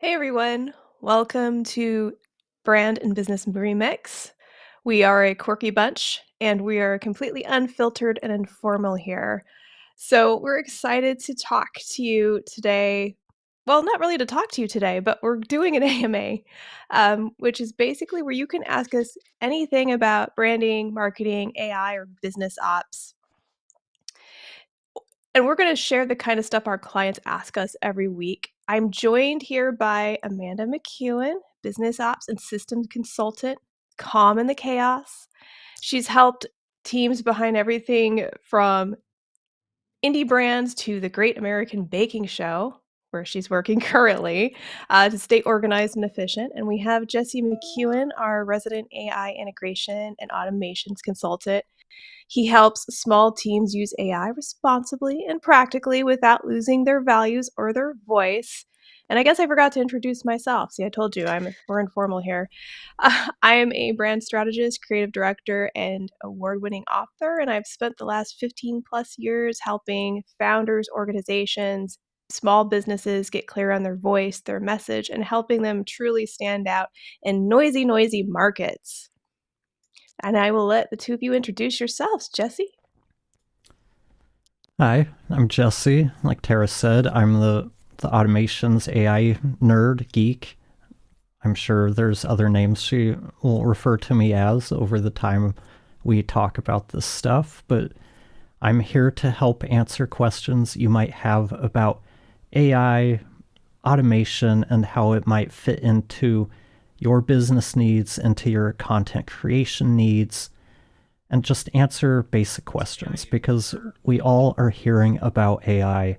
Hey everyone, welcome to Brand and Business Remix. We are a quirky bunch and we are completely unfiltered and informal here. So, we're excited to talk to you today. Well, not really to talk to you today, but we're doing an AMA, which is basically where you can ask us anything about branding, marketing, AI, or business ops. And we're going to share the kind of stuff our clients ask us every week. I'm joined here by Amanda McCune, business ops and systems consultant, calm in the chaos. She's helped teams behind everything from indie brands to the Great American Baking Show, where she's working currently, to stay organized and efficient. And we have Jesse McCune, our resident AI integration and automations consultant. He helps small teams use AI responsibly and practically without losing their values or their voice. And I guess I forgot to introduce myself. See, I told you we're informal here. I am a brand strategist, creative director, and award-winning author, and I've spent the last 15 plus years helping founders, organizations, small businesses get clear on their voice, their message, and helping them truly stand out in noisy markets. And I will let the two of you introduce yourselves. Jesse? Hi, I'm Jesse. Like Tara said, I'm the automations AI nerd geek. I'm sure there's other names she will refer to me as over the time we talk about this stuff, but I'm here to help answer questions you might have about AI, automation, and how it might fit into your business needs, into your content creation needs, and just answer basic questions because we all are hearing about AI.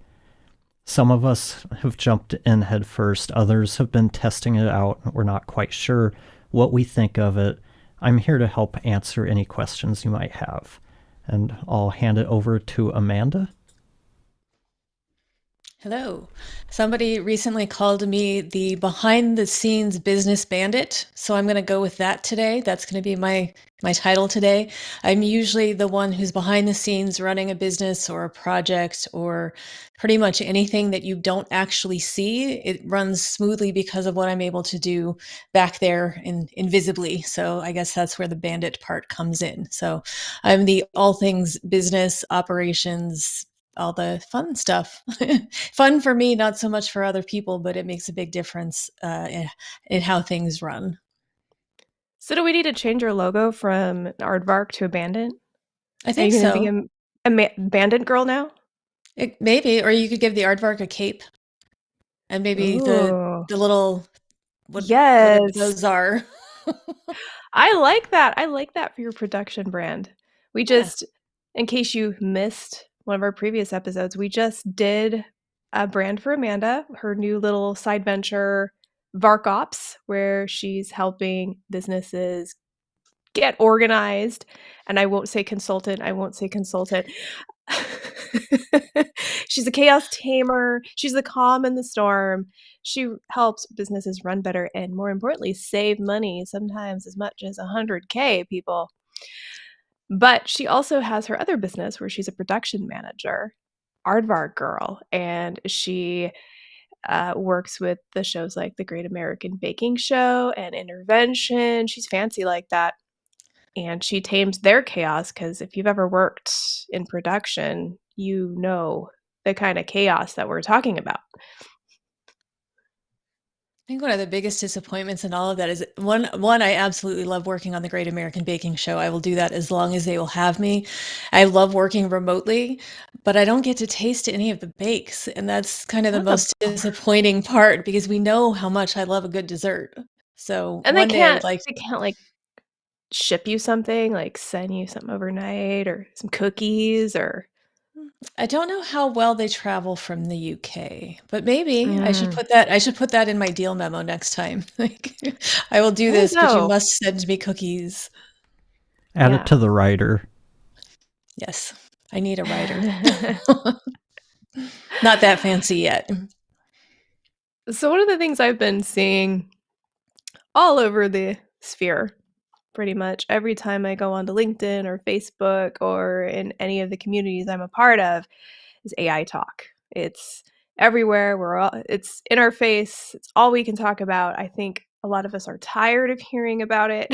Some of us have jumped in head first, others have been testing it out. We're not quite sure what we think of it. I'm here to help answer any questions you might have. And I'll hand it over to Amanda. Hello. Somebody recently called me the behind the scenes business bandit, so I'm going to go with that today. That's going to be my title today. I'm usually the one who's behind the scenes running a business or a project or pretty much anything that you don't actually see. It runs smoothly because of what I'm able to do back there invisibly. So I guess that's where the bandit part comes in. So I'm the all things business operations, all the fun stuff. Fun for me, not so much for other people, but it makes a big difference in how things run. So do we need to change our logo from Aardvark to Abandoned? I Are you think going to be so. a Bandit girl now? Maybe, or you could give the aardvark a cape and maybe the Ooh, the little whatever yes. those are. I like that. I like that for your production brand. We Yeah. just, in case you missed one of our previous episodes, we just did a brand for Amanda, her new little side venture, Vark Ops, where she's helping businesses get organized. And I won't say consultant. She's a chaos tamer. She's the calm in the storm. She helps businesses run better and, more importantly, save money, sometimes as much as 100K, people. But she also has her other business where she's a production manager, Aardvark Girl, and she works with the shows like The Great American Baking Show and Intervention. She's fancy like that. And she tames their chaos because if you've ever worked in production, you know the kind of chaos that we're talking about. I think one of the biggest disappointments in all of that is one, I absolutely love working on the Great American Baking Show. I will do that as long as they will have me. I love working remotely, but I don't get to taste any of the bakes. And that's kind of the That's a most bummer. disappointing part because we know how much I love a good dessert. So And one day I would like, they can't like ship you something, like send you something overnight or some cookies or I don't know how well they travel from the UK, but maybe mm, I should put that in my deal memo next time. Like, I will do there you this, but you go. must send me cookies. Add it Yeah. to the writer. Yes, I need a writer. Not that fancy yet. So one of the things I've been seeing all over the sphere pretty much every time I go onto LinkedIn or Facebook or in any of the communities I'm a part of is AI talk. It's everywhere. It's in our face. It's all we can talk about. I think a lot of us are tired of hearing about it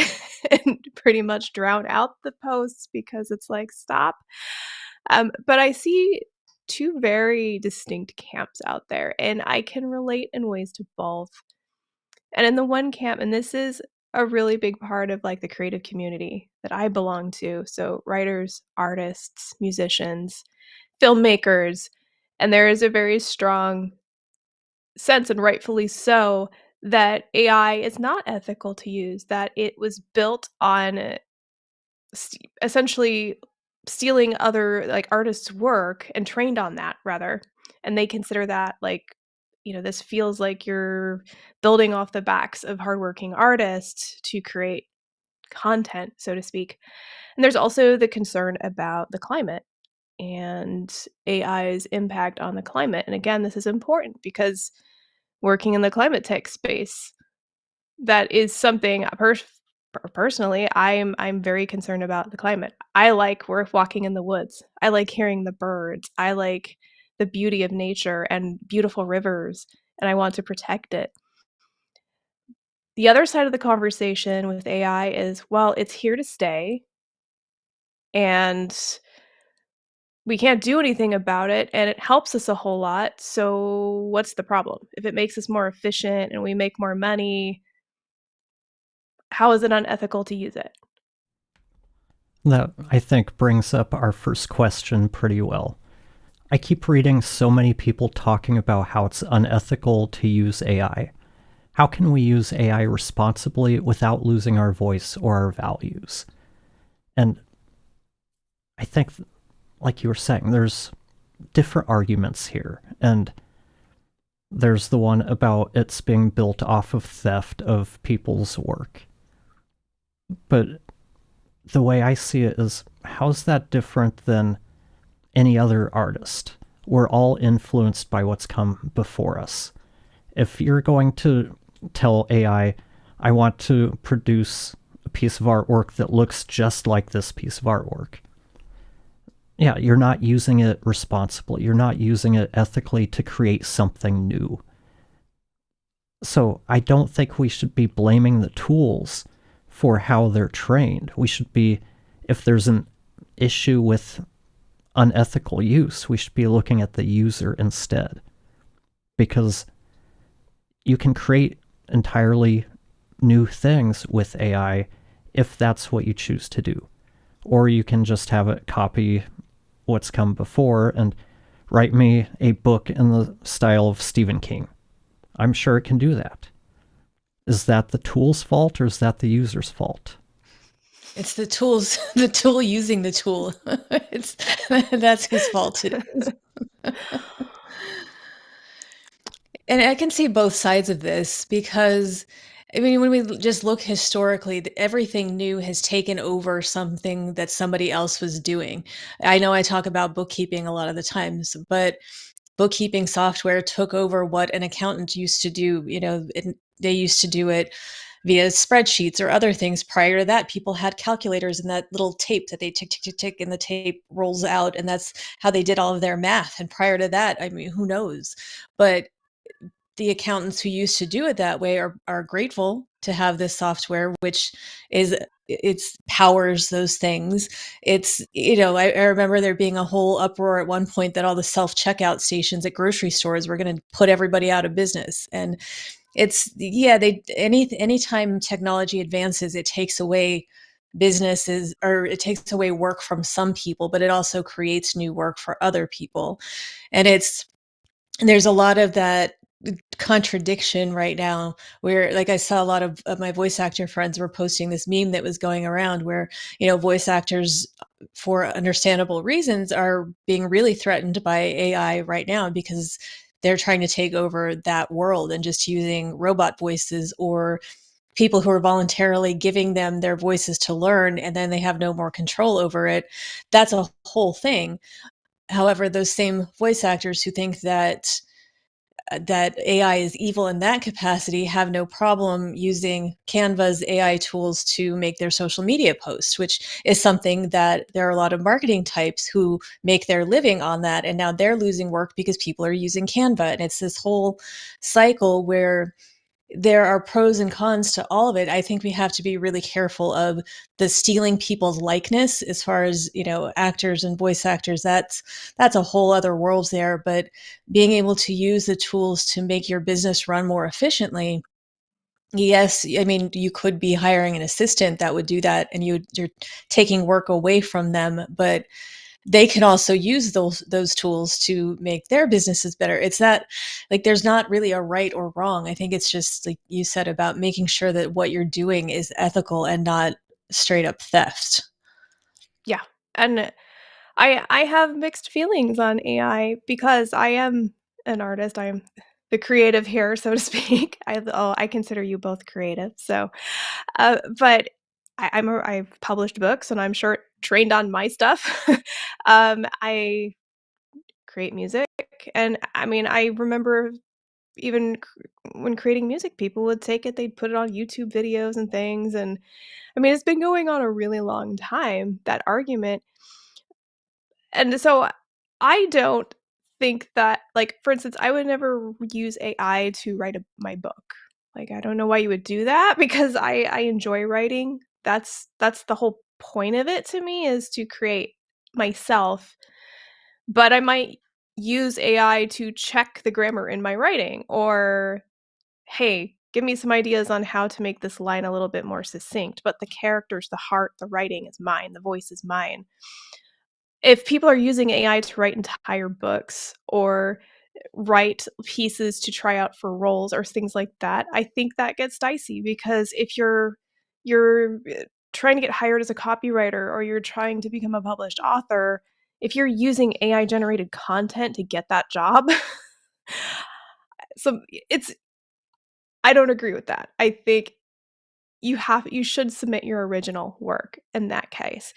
and pretty much drown out the posts because it's like, stop. But I see two very distinct camps out there, and I can relate in ways to both. And in the one camp, and this is a really big part of like the creative community that I belong to. So writers, artists, musicians, filmmakers, and there is a very strong sense, and rightfully so, that AI is not ethical to use, that it was built on essentially stealing other like artists' work and trained on that rather. And they consider that like, this feels like you're building off the backs of hardworking artists to create content, so to speak. And there's also the concern about the climate and AI's impact on the climate. And again, this is important because working in the climate tech space, that is something personally, I'm very concerned about the climate. I like worth walking in the woods. I like hearing the birds. I like the beauty of nature and beautiful rivers, and I want to protect it. The other side of the conversation with AI is, well, it's here to stay, and we can't do anything about it, and it helps us a whole lot, so what's the problem? If it makes us more efficient and we make more money, how is it unethical to use it? That, I think, brings up our first question pretty well. I keep reading so many people talking about how it's unethical to use AI. How can we use AI responsibly without losing our voice or our values? And I think, like you were saying, there's different arguments here. And there's the one about it's being built off of theft of people's work. But the way I see it is, how's that different than any other artist? We're all influenced by what's come before us. If you're going to tell AI, I want to produce a piece of artwork that looks just like this piece of artwork, yeah, you're not using it responsibly. You're not using it ethically to create something new. So I don't think we should be blaming the tools for how they're trained. We should be, if there's an issue with unethical use, we should be looking at the user instead. Because you can create entirely new things with AI if that's what you choose to do. Or you can just have it copy what's come before and write me a book in the style of Stephen King. I'm sure it can do that. Is that the tool's fault or is that the user's fault? It's the tool using the tool. It's that's whose fault it is. And I can see both sides of this because, I mean, when we just look historically, everything new has taken over something that somebody else was doing. I know I talk about bookkeeping a lot of the times, but bookkeeping software took over what an accountant used to do. They used to do it via spreadsheets or other things. Prior to that, people had calculators and that little tape that they tick, tick, tick, tick, and the tape rolls out. And that's how they did all of their math. And prior to that, I mean, who knows? But the accountants who used to do it that way are grateful to have this software, which is it's powers those things. I remember there being a whole uproar at one point that all the self-checkout stations at grocery stores were going to put everybody out of business. And it's, yeah, anytime technology advances, it takes away businesses, or it takes away work from some people, but it also creates new work for other people. And there's a lot of that contradiction right now where, like, I saw a lot of my voice actor friends were posting this meme that was going around where, voice actors, for understandable reasons, are being really threatened by AI right now because they're trying to take over that world and just using robot voices, or people who are voluntarily giving them their voices to learn and then they have no more control over it. That's a whole thing. However, those same voice actors who think that that AI is evil in that capacity have no problem using Canva's AI tools to make their social media posts, which is something that there are a lot of marketing types who make their living on that. And now they're losing work because people are using Canva. And it's this whole cycle where there are pros and cons to all of it. I think we have to be really careful of the stealing people's likeness as far as, actors and voice actors. That's a whole other world there. But being able to use the tools to make your business run more efficiently, yes, I mean, you could be hiring an assistant that would do that, and you're taking work away from them, but they can also use those tools to make their businesses better. It's not like there's not really a right or wrong. I think it's just like you said about making sure that what you're doing is ethical and not straight up theft. Yeah. And I have mixed feelings on AI because I am an artist. I'm the creative here, so to speak. I consider you both creative. So, but I've published books, and I'm sure it trained on my stuff. I create music, and I mean, I remember even when creating music, people would take it, they'd put it on YouTube videos and things, and I mean, it's been going on a really long time, that argument. And so I don't think that, like, for instance, I would never use AI to write my book. Like, I don't know why you would do that because I enjoy writing. That's the whole point of it to me, is to create myself, but I might use AI to check the grammar in my writing, or, "Hey, give me some ideas on how to make this line a little bit more succinct," but the characters, the heart, the writing is mine, the voice is mine. If people are using AI to write entire books or write pieces to try out for roles or things like that, I think that gets dicey, because if you're trying to get hired as a copywriter, or you're trying to become a published author, if you're using AI generated content to get that job, so it's I don't agree with that. I think you should submit your original work in that case.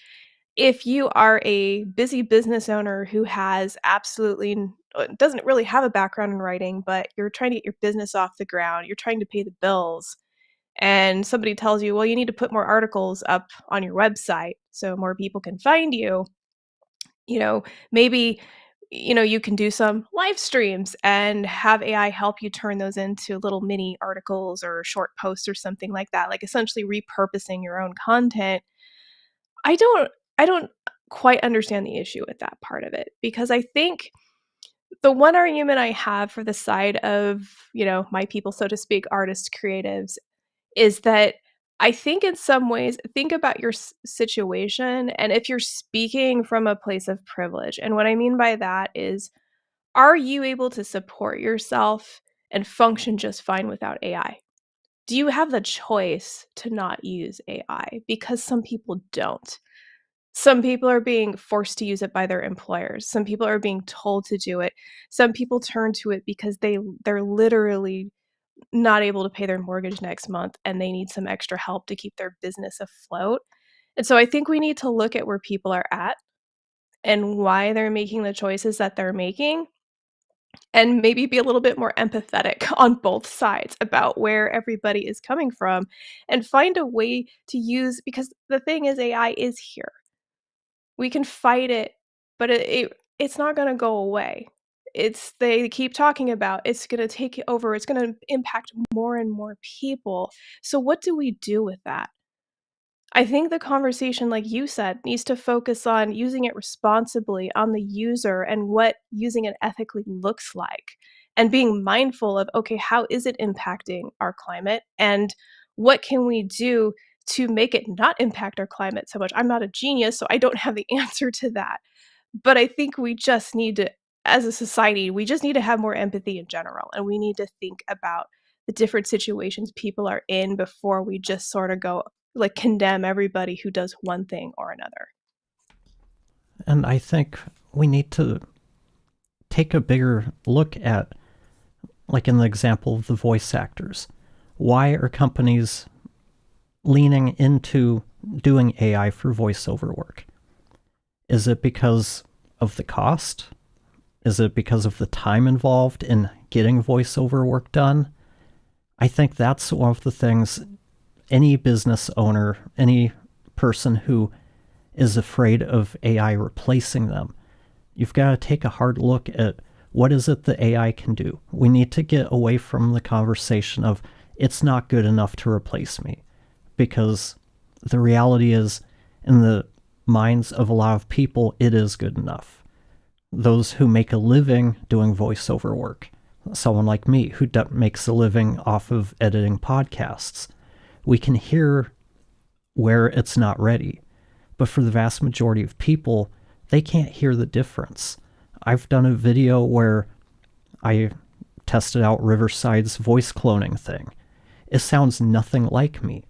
If you are a busy business owner who has doesn't really have a background in writing, but you're trying to get your business off the ground, you're trying to pay the bills, and somebody tells you, "Well, you need to put more articles up on your website so more people can find you," maybe, you can do some live streams and have AI help you turn those into little mini articles or short posts or something like that, like essentially repurposing your own content. I don't I don't quite understand the issue with that part of it, because I think the one argument I have for the side of, my people, so to speak, artists, creatives, is that I think in some ways, think about your situation, and if you're speaking from a place of privilege. And what I mean by that is, are you able to support yourself and function just fine without AI? Do you have the choice to not use AI? Because some people don't. Some people are being forced to use it by their employers. Some people are being told to do it. Some people turn to it because they're literally not able to pay their mortgage next month, and they need some extra help to keep their business afloat. And so I think we need to look at where people are at and why they're making the choices that they're making, and maybe be a little bit more empathetic on both sides about where everybody is coming from, and find a way to use, because the thing is, AI is here. We can fight it, but it's not gonna go away. They keep talking about it's gonna take over, it's gonna impact more and more people. So what do we do with that? I think the conversation, like you said, needs to focus on using it responsibly, on the user, and what using it ethically looks like, and being mindful of, okay, how is it impacting our climate, and what can we do to make it not impact our climate so much? I'm not a genius, so I don't have the answer to that. But I think we just need to, as a society, we just need to have more empathy in general, and we need to think about the different situations people are in before we just sort of go, like, condemn everybody who does one thing or another. And I think we need to take a bigger look at, like in the example of the voice actors, why are companies leaning into doing AI for voiceover work? Is it because of the cost? Is it because of the time involved in getting voiceover work done, I think that's one of the things any business owner, any person who is afraid of AI replacing them, you've got to take a hard look at what is it that AI can do. We need to get away from the conversation of it's not good enough to replace me, because the reality is, in the minds of a lot of people, it is good enough. Those who make a living doing voiceover work, someone like me who makes a living off of editing podcasts, we can hear where it's not ready. But for the vast majority of people, they can't hear the difference. I've done a video where I tested out Riverside's voice cloning thing. It sounds nothing like me,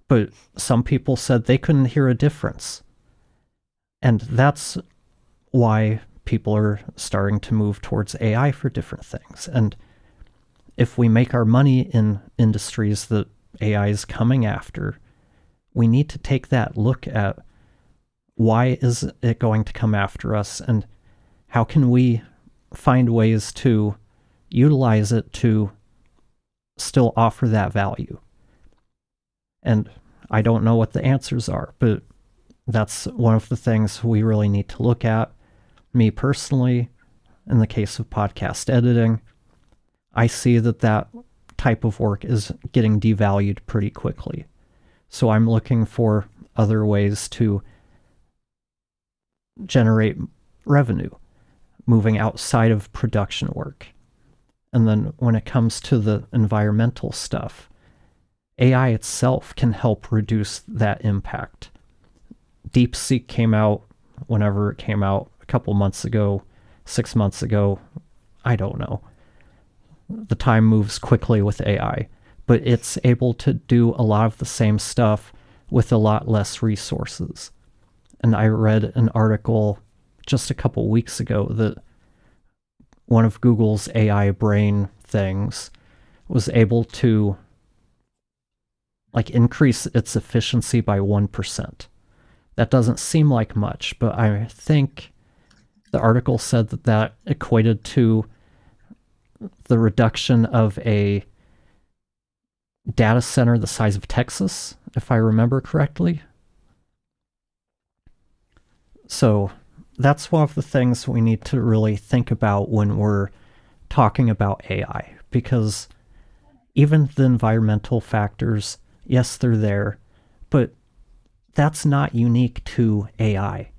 but some people said they couldn't hear a difference. And that's why people are starting to move towards AI for different things. And if we make our money in industries that AI is coming after, we need to take that look at why is it going to come after us, and how can we find ways to utilize it to still offer that value. And I don't know what the answers are, but that's one of the things we really need to look at. Me personally, in the case of podcast editing, I see that type of work is getting devalued pretty quickly. So I'm looking for other ways to generate revenue, moving outside of production work. And then when it comes to the environmental stuff, AI itself can help reduce that impact. DeepSeek came out whenever it came out, a couple months ago, 6 months ago, I don't know. The time moves quickly with AI, but it's able to do a lot of the same stuff with a lot less resources. And I read an article just a couple weeks ago that one of Google's AI brain things was able to increase its efficiency by 1%. That doesn't seem like much, but I think the article said that equated to the reduction of a data center the size of Texas, if I remember correctly. So that's one of the things we need to really think about when we're talking about AI, because even the environmental factors, yes, they're there, but that's not unique to AI,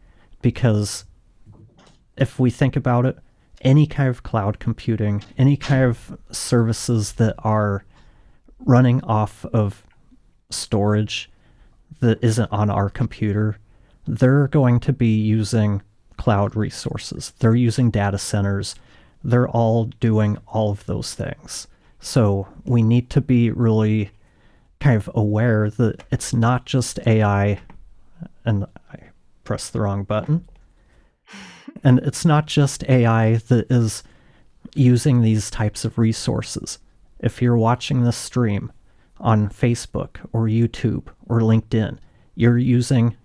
because if we think about it, any kind of cloud computing, any kind of services that are running off of storage that isn't on our computer, they're going to be using cloud resources. They're using data centers. They're all doing all of those things. So we need to be really kind of aware that it's not just AI, and I pressed the wrong button, and it's not just AI that is using these types of resources. If you're watching this stream on Facebook or YouTube or LinkedIn, you're using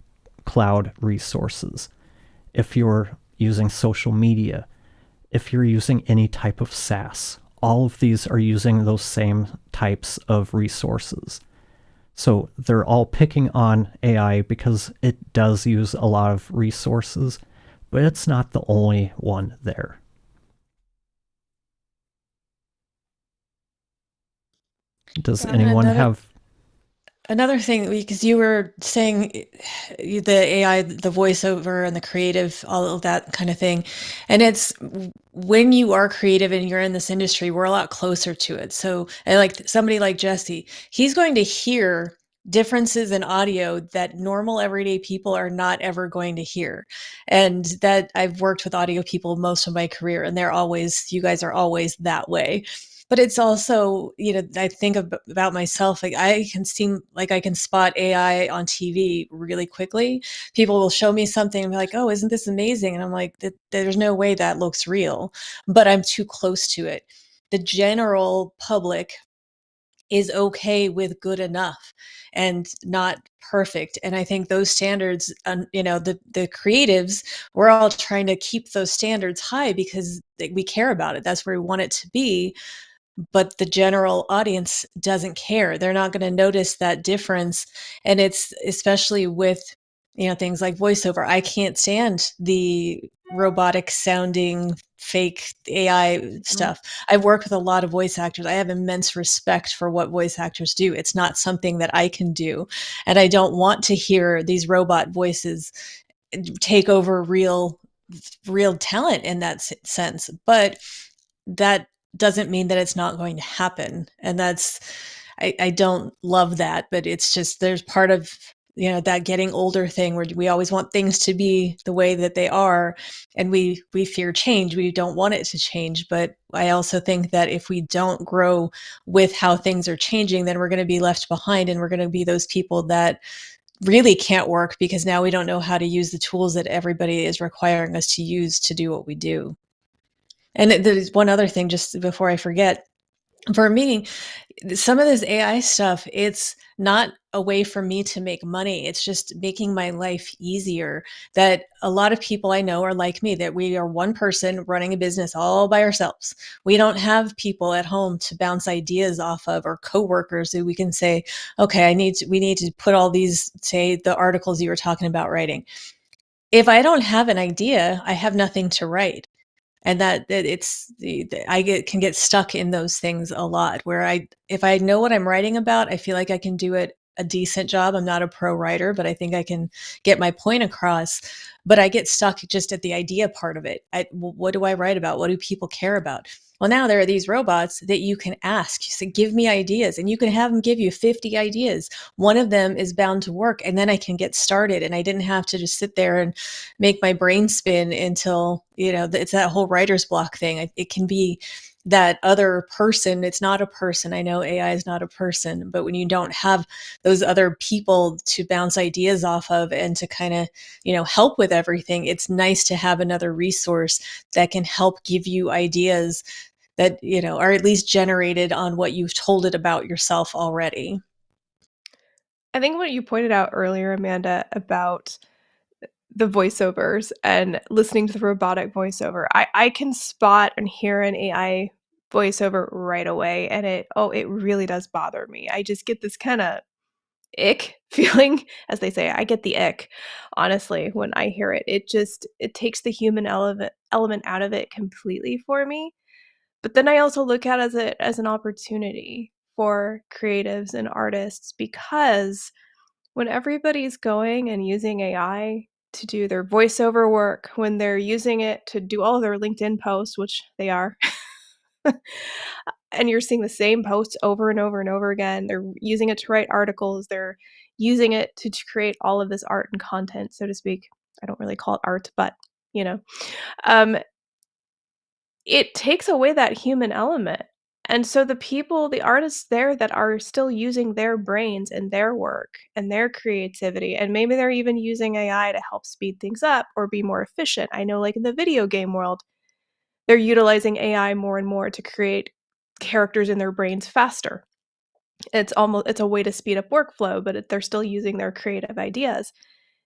cloud resources. If you're using social media, if you're using any type of SaaS, all of these are using those same types of resources. So they're all picking on AI because it does use a lot of resources, but it's not the only one there. Does anyone have... Another thing, because you were saying the AI, the voiceover and the creative, all of that kind of thing. And it's when you are creative and you're in this industry, we're a lot closer to it. So, and like somebody like Jesse, he's going to hear differences in audio that normal everyday people are not ever going to hear. And that I've worked with audio people most of my career, and you guys are always that way. But it's also, I think about myself, like I can seem like I can spot AI on TV really quickly. People will show me something and be like, oh, isn't this amazing? And I'm like, there's no way that looks real, but I'm too close to it. The general public is okay with good enough and not perfect. And I think those standards, the creatives, we're all trying to keep those standards high because we care about it. That's where we want it to be. But the general audience doesn't care. They're not going to notice that difference. And it's especially with, things like voiceover. I can't stand the robotic sounding fake AI Mm. stuff. I've worked with a lot of voice actors. I have immense respect for what voice actors do. It's not something that I can do. And I don't want to hear these robot voices take over real talent in that sense. But that doesn't mean that it's not going to happen. And I don't love that, but it's just, there's part of, that getting older thing where we always want things to be the way that they are. And we fear change. We don't want it to change. But I also think that if we don't grow with how things are changing, then we're going to be left behind, and we're going to be those people that really can't work because now we don't know how to use the tools that everybody is requiring us to use to do what we do. And there's one other thing, just before I forget. For me, some of this AI stuff, it's not a way for me to make money. It's just making my life easier. That a lot of people I know are like me, that we are one person running a business all by ourselves. We don't have people at home to bounce ideas off of, or coworkers who we can say, okay, we need to put all these, say, the articles you were talking about writing. If I don't have an idea, I have nothing to write. And that it's can get stuck in those things a lot, where if I know what I'm writing about, I feel like I can do it a decent job. I'm not a pro writer, but I think I can get my point across. But I get stuck just at the idea part of it. What do I write about? What do people care about? Well, now there are these robots that you can ask. You say, give me ideas, and you can have them give you 50 ideas. One of them is bound to work, and then I can get started. And I didn't have to just sit there and make my brain spin until, it's that whole writer's block thing. It can be that other person. It's not a person. I know AI is not a person, but when you don't have those other people to bounce ideas off of and to kind of, help with everything, it's nice to have another resource that can help give you ideas that, are at least generated on what you've told it about yourself already. I think what you pointed out earlier, Amanda, about the voiceovers and listening to the robotic voiceover, I can spot and hear an AI voiceover right away, and it really does bother me. I just get this kinda ick feeling, as they say. I get the ick, honestly, when I hear it. It takes the human element out of it completely for me. But then I also look at it as an opportunity for creatives and artists, because when everybody's going and using AI to do their voiceover work, when they're using it to do all of their LinkedIn posts, which they are, and you're seeing the same posts over and over and over again, they're using it to write articles, they're using it to create all of this art and content, so to speak. I don't really call it art, but, you know, um, it takes away that human element. And so the artists there that are still using their brains and their work and their creativity, and maybe they're even using AI to help speed things up or be more efficient. I know, like, in the video game world, they're utilizing AI more and more to create characters in their brains faster. It's a way to speed up workflow, but they're still using their creative ideas.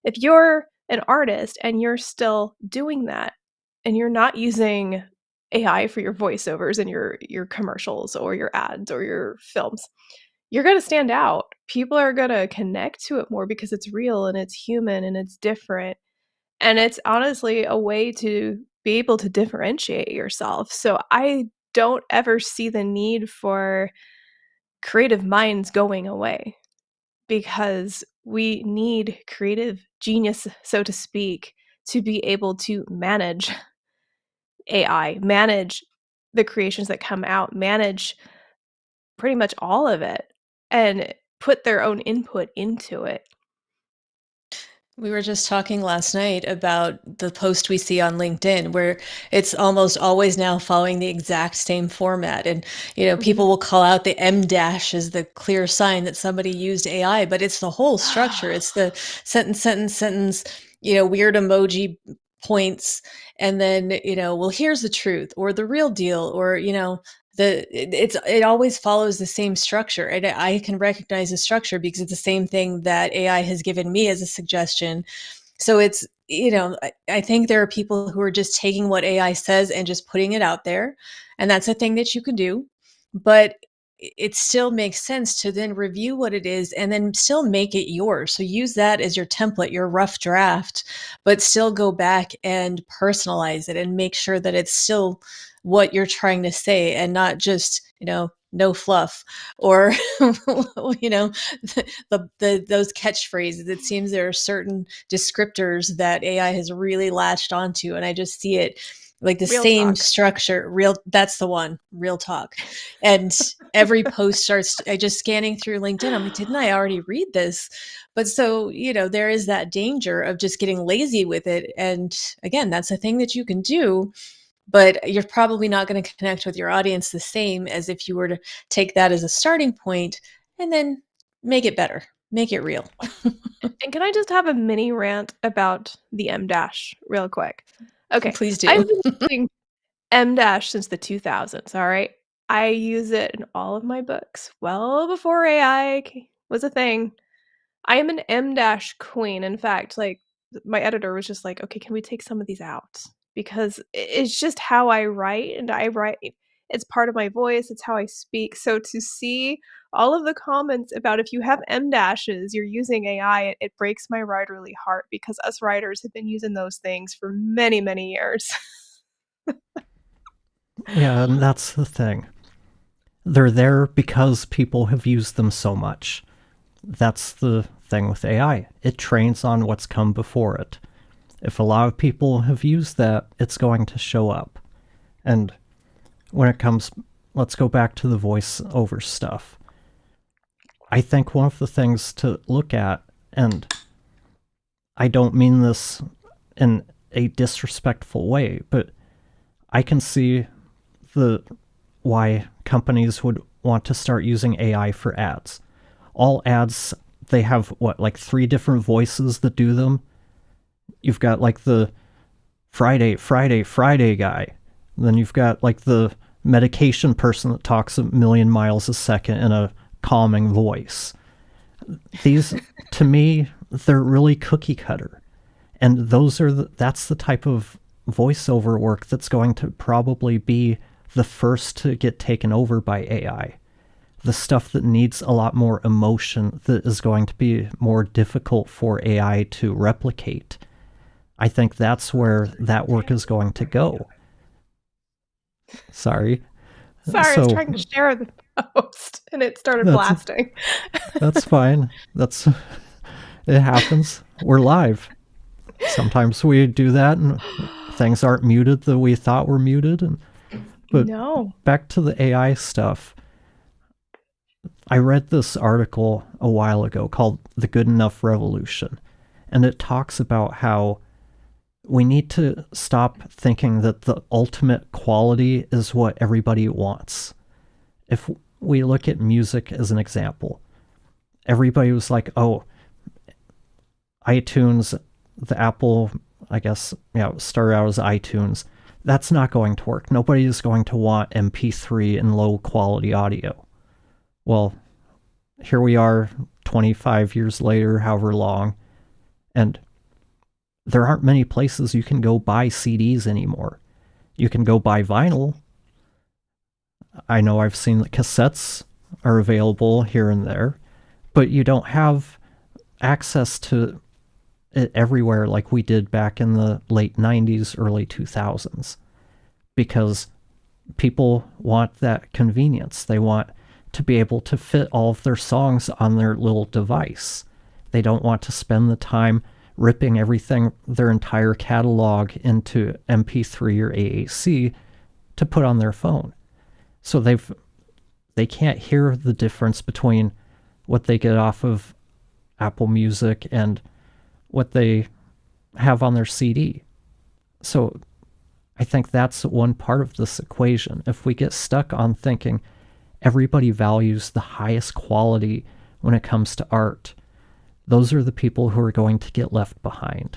If you're an artist and you're still doing that, and you're not using AI for your voiceovers and your commercials or your ads or your films, you're gonna stand out. People are gonna connect to it more because it's real and it's human and it's different, and it's honestly a way to be able to differentiate yourself. So I don't ever see the need for creative minds going away, because we need creative genius, so to speak, to be able to manage AI, manage the creations that come out, manage pretty much all of it, and put their own input into it. We were just talking last night about the post we see on LinkedIn, where it's almost always now following the exact same format. And, Mhm. people will call out the M dash as the clear sign that somebody used AI, but it's the whole structure. It's the sentence, weird emoji points. And then, well, here's the truth or the real deal, or, it always follows the same structure. And I can recognize the structure because it's the same thing that AI has given me as a suggestion. So it's, I think there are people who are just taking what AI says and just putting it out there. And that's a thing that you can do. But it still makes sense to then review what it is and then still make it yours. So use that as your template, your rough draft, but still go back and personalize it and make sure that it's still what you're trying to say and not just, no fluff or those catchphrases. It seems there are certain descriptors that AI has really latched onto, and I just see it like the Real same talk. structure. That's the one, real talk. And every post starts, I just scanning through LinkedIn, I'm like, didn't I already read this? But so, there is that danger of just getting lazy with it. And again, that's a thing that you can do, but you're probably not going to connect with your audience the same as if you were to take that as a starting point and then make it better, make it real. And can I just have a mini rant about the M dash real quick? Okay. Please I've do. been using M dash since the 2000s, all right? I use it in all of my books well before AI was a thing. I am an M dash queen. In fact, like my editor was just like, "Okay, can we take some of these out?" Because it's just how I write, and I write it's part of my voice, it's how I speak. So to see all of the comments about if you have M dashes, you're using AI, it breaks my writerly heart because us writers have been using those things for many, many years. Yeah, and that's the thing. They're there because people have used them so much. That's the thing with AI. It trains on what's come before it. If a lot of people have used that, it's going to show up. And when it comes, let's go back to the voiceover stuff. I think one of the things to look at, and I don't mean this in a disrespectful way, but I can see the why companies would want to start using AI for ads. All ads, they have like 3 different voices that do them. You've got like the Friday guy. And then you've got like the medication person that talks a million miles a second in a calming voice. These, to me, they're really cookie cutter. And that's the type of voiceover work that's going to probably be the first to get taken over by AI. The stuff that needs a lot more emotion, that is going to be more difficult for AI to replicate. I think that's where that work is going to go. Sorry. Sorry, I was trying to share the post and it started blasting. That's fine. It happens. We're live. Sometimes we do that and things aren't muted that we thought were muted. But no. Back to the AI stuff. I read this article a while ago called The Good Enough Revolution, and it talks about how we need to stop thinking that the ultimate quality is what everybody wants. If we look at music as an example, everybody was like, oh, iTunes, the Apple, I guess, started out as iTunes. That's not going to work. Nobody is going to want MP3 and low quality audio. Well, here we are 25 years later, however long, and there aren't many places you can go buy CDs anymore. You can go buy vinyl. I know I've seen that cassettes are available here and there, but you don't have access to it everywhere like we did back in the late 90s, early 2000s, because people want that convenience. They want to be able to fit all of their songs on their little device. They don't want to spend the time ripping everything, their entire catalog, into MP3 or AAC to put on their phone. So they can't hear the difference between what they get off of Apple Music and what they have on their CD. So I think that's one part of this equation. If we get stuck on thinking everybody values the highest quality when it comes to art, those are the people who are going to get left behind.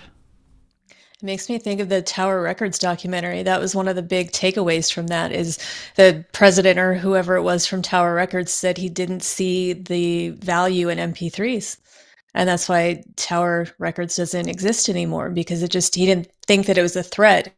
It makes me think of the Tower Records documentary. That was one of the big takeaways from that is the president or whoever it was from Tower Records said he didn't see the value in MP3s. And that's why Tower Records doesn't exist anymore because he didn't think that it was a threat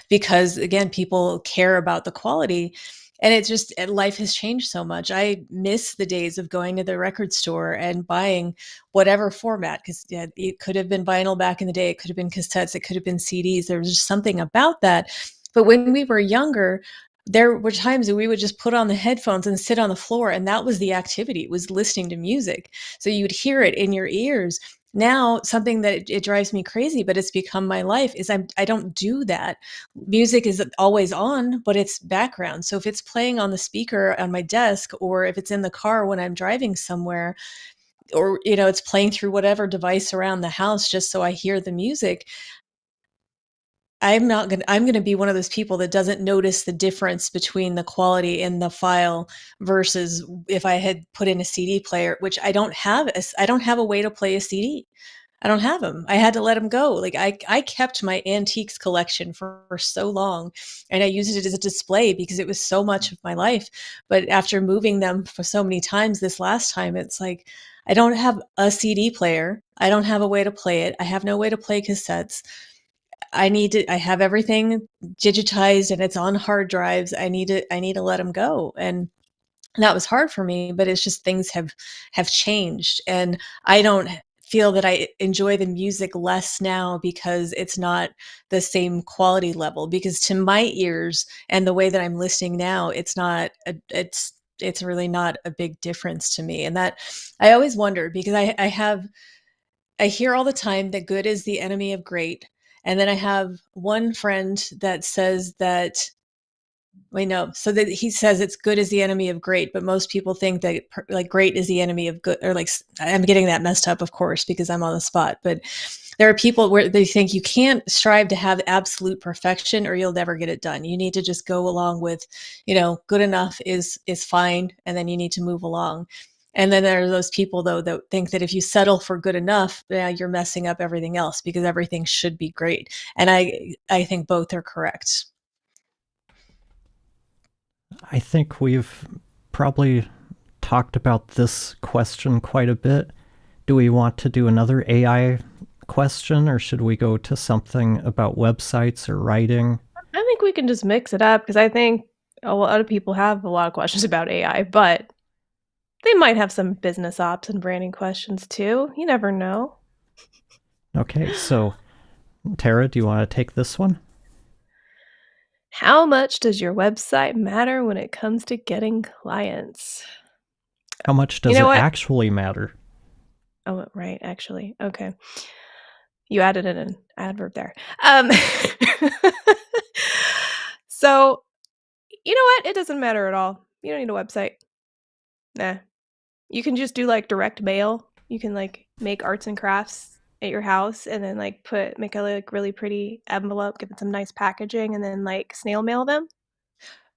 because again, people care about the quality. And life has changed so much. I miss the days of going to the record store and buying whatever format, because yeah, it could have been vinyl back in the day. It could have been cassettes. It could have been CDs. There was just something about that. But when we were younger, there were times that we would just put on the headphones and sit on the floor, and that was the activity, was listening to music. So you would hear it in your ears. Now, something that it drives me crazy, but it's become my life, is I don't do that. Music is always on, but it's background. So if it's playing on the speaker on my desk, or if it's in the car when I'm driving somewhere, or it's playing through whatever device around the house just so I hear the music, I'm going to be one of those people that doesn't notice the difference between the quality in the file versus if I had put in a CD player, which I don't have a way to play a CD. I don't have them. I had to let them go. Like I kept my antiques collection for so long, and I used it as a display because it was so much of my life. But after moving them for so many times this last time, it's like I don't have a CD player. I don't have a way to play it. I have no way to play cassettes. I have everything digitized and it's on hard drives. I need to let them go. And that was hard for me, but it's just things have changed, and I don't feel that I enjoy the music less now because it's not the same quality level, because to my ears and the way that I'm listening now, it's really not a big difference to me. And that I always wonder, because I hear all the time that good is the enemy of great. And then I have one friend that says that, wait, no. So that he says it's good is the enemy of great, but most people think that like great is the enemy of good, or like I'm getting that messed up, of course, because I'm on the spot. But there are people where they think you can't strive to have absolute perfection or you'll never get it done. You need to just go along with, good enough is fine, and then you need to move along. And then there are those people, though, that think that if you settle for good enough, yeah, you're messing up everything else because everything should be great. And I think both are correct. I think we've probably talked about this question quite a bit. Do we want to do another AI question, or should we go to something about websites or writing? I think we can just mix it up because I think a lot of people have a lot of questions about AI, but they might have some business ops and branding questions too. You never know. Okay, so Tara, do you want to take this one? How much does your website matter when it comes to getting clients? How much You does know it what? actually matter? Oh, right, actually. Okay. You added in an adverb there. Um, so, you know what? It doesn't matter at all. You don't need a website. Nah. You can just do like direct mail. You can like make arts and crafts at your house and then like make a like really pretty envelope, give it some nice packaging, and then like snail mail them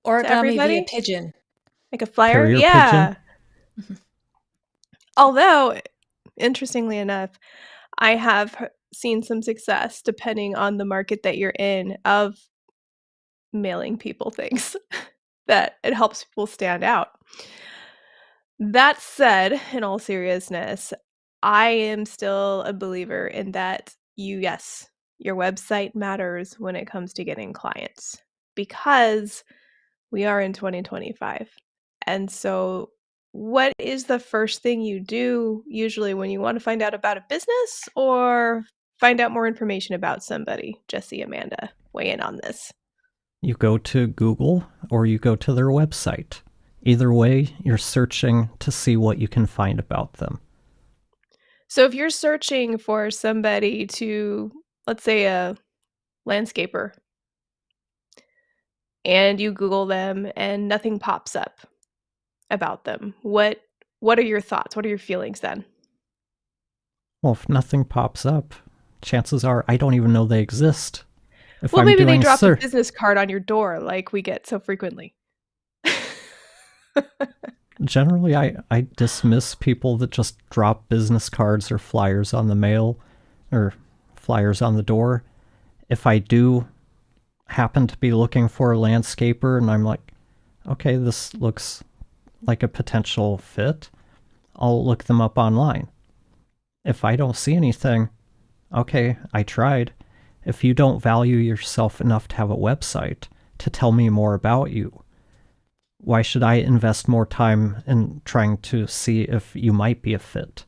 to Origami via everybody. pigeon. Like a flyer. Carrier pigeon? Yeah. Although, interestingly enough, I have seen some success depending on the market that you're in of mailing people things that it helps people stand out. That said, in all seriousness, I am still a believer in that yes, your website matters when it comes to getting clients because we are in 2025. And so, what is the first thing you do usually when you want to find out about a business or find out more information about somebody? Jesse, Amanda, weigh in on this. You go to Google or you go to their website. Either way, you're searching to see what you can find about them. So, if you're searching for somebody to, let's say, a landscaper, and you Google them and nothing pops up about them, what are your thoughts? What are your feelings then? Well, if nothing pops up, chances are I don't even know they exist. If Well, I'm maybe they doing a dropped a search, business card on your door like we get so frequently. generally I dismiss people that just drop business cards or flyers on the mail or flyers on the door. If I do happen to be looking for a landscaper and I'm like, okay, this looks like a potential fit, I'll look them up online. If I don't see anything, okay, I tried. If you don't value yourself enough to have a website to tell me more about you, why should I invest more time in trying to see if you might be a fit?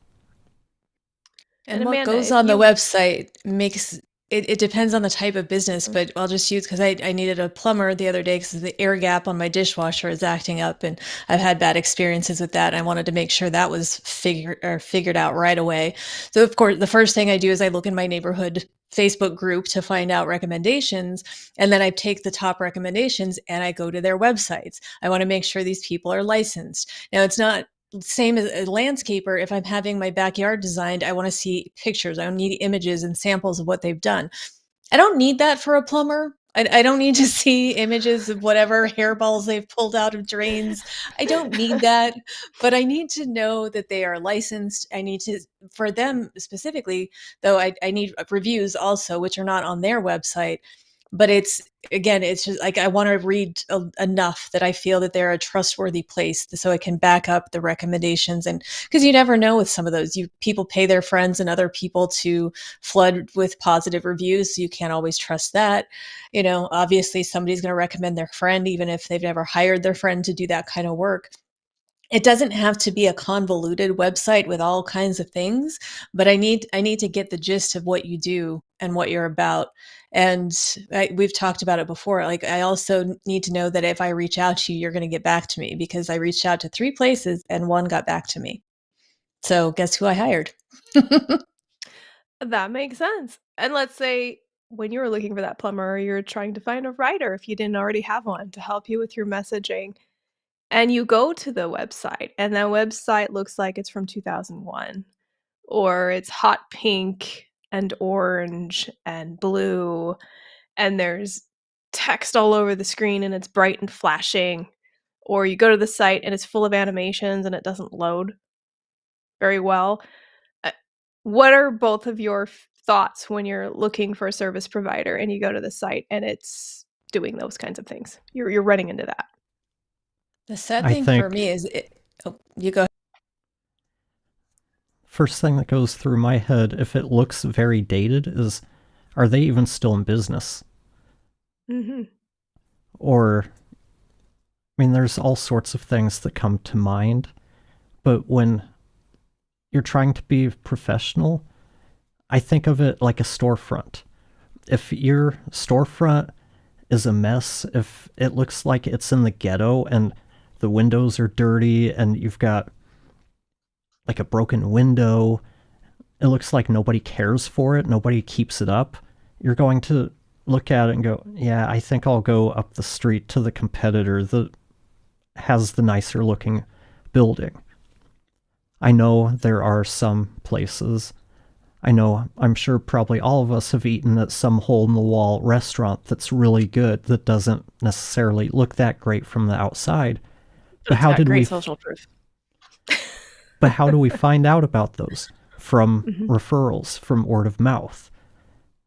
And And what Amanda, goes if on the you website makes it depends on the type of business, but I'll just use because I needed a plumber the other day because the air gap on my dishwasher is acting up, and I've had bad experiences with that. And I wanted to make sure that was figured out right away. So of course, the first thing I do is I look in my neighborhood Facebook group to find out recommendations, and then I take the top recommendations and I go to their websites. I want to make sure these people are licensed. Now, it's not same as a landscaper. If I'm having my backyard designed, I want to see pictures. I don't need images and samples of what they've done. I don't need that for a plumber. I don't need to see images of whatever hairballs they've pulled out of drains. I don't need that, but I need to know that they are licensed. I need to, for them specifically, though, I need reviews also, which are not on their website. But it's, again, it's just like I want to read enough that I feel that they're a trustworthy place so I can back up the recommendations. And because you never know with some of those, you people pay their friends and other people to flood with positive reviews, so you can't always trust that. Obviously somebody's going to recommend their friend even if they've never hired their friend to do that kind of work. It doesn't have to be a convoluted website with all kinds of things, but I need to get the gist of what you do and what you're about. And we've talked about it before. Like, I also need to know that if I reach out to you, you're going to get back to me, because I reached out to 3 places and one got back to me. So guess who I hired? That makes sense. And let's say when you were looking for that plumber, you're trying to find a writer if you didn't already have one to help you with your messaging. And you go to the website, and that website looks like it's from 2001, or it's hot pink and orange and blue, and there's text all over the screen and it's bright and flashing. Or you go to the site and it's full of animations and it doesn't load very well. Uh, what are both of your thoughts when you're looking for a service provider and you go to the site and it's doing those kinds of things? You're running into that. The sad I thing for think me is oh, you go. first thing that goes through my head, if it looks very dated, is are they even still in business? Mhm. Or, I mean, there's all sorts of things that come to mind, but when you're trying to be professional, I think of it like a storefront. If your storefront is a mess, if it looks like it's in the ghetto and the windows are dirty and you've got like a broken window, it looks like nobody cares for it, nobody keeps it up, you're going to look at it and go, yeah, I think I'll go up the street to the competitor that has the nicer looking building. I know there are some places, I'm sure probably all of us have eaten at some hole in the wall restaurant that's really good, that doesn't necessarily look that great from the outside. But It's how got did we great social proof. but how do we find out about those? From Mhm. referrals, from word of mouth.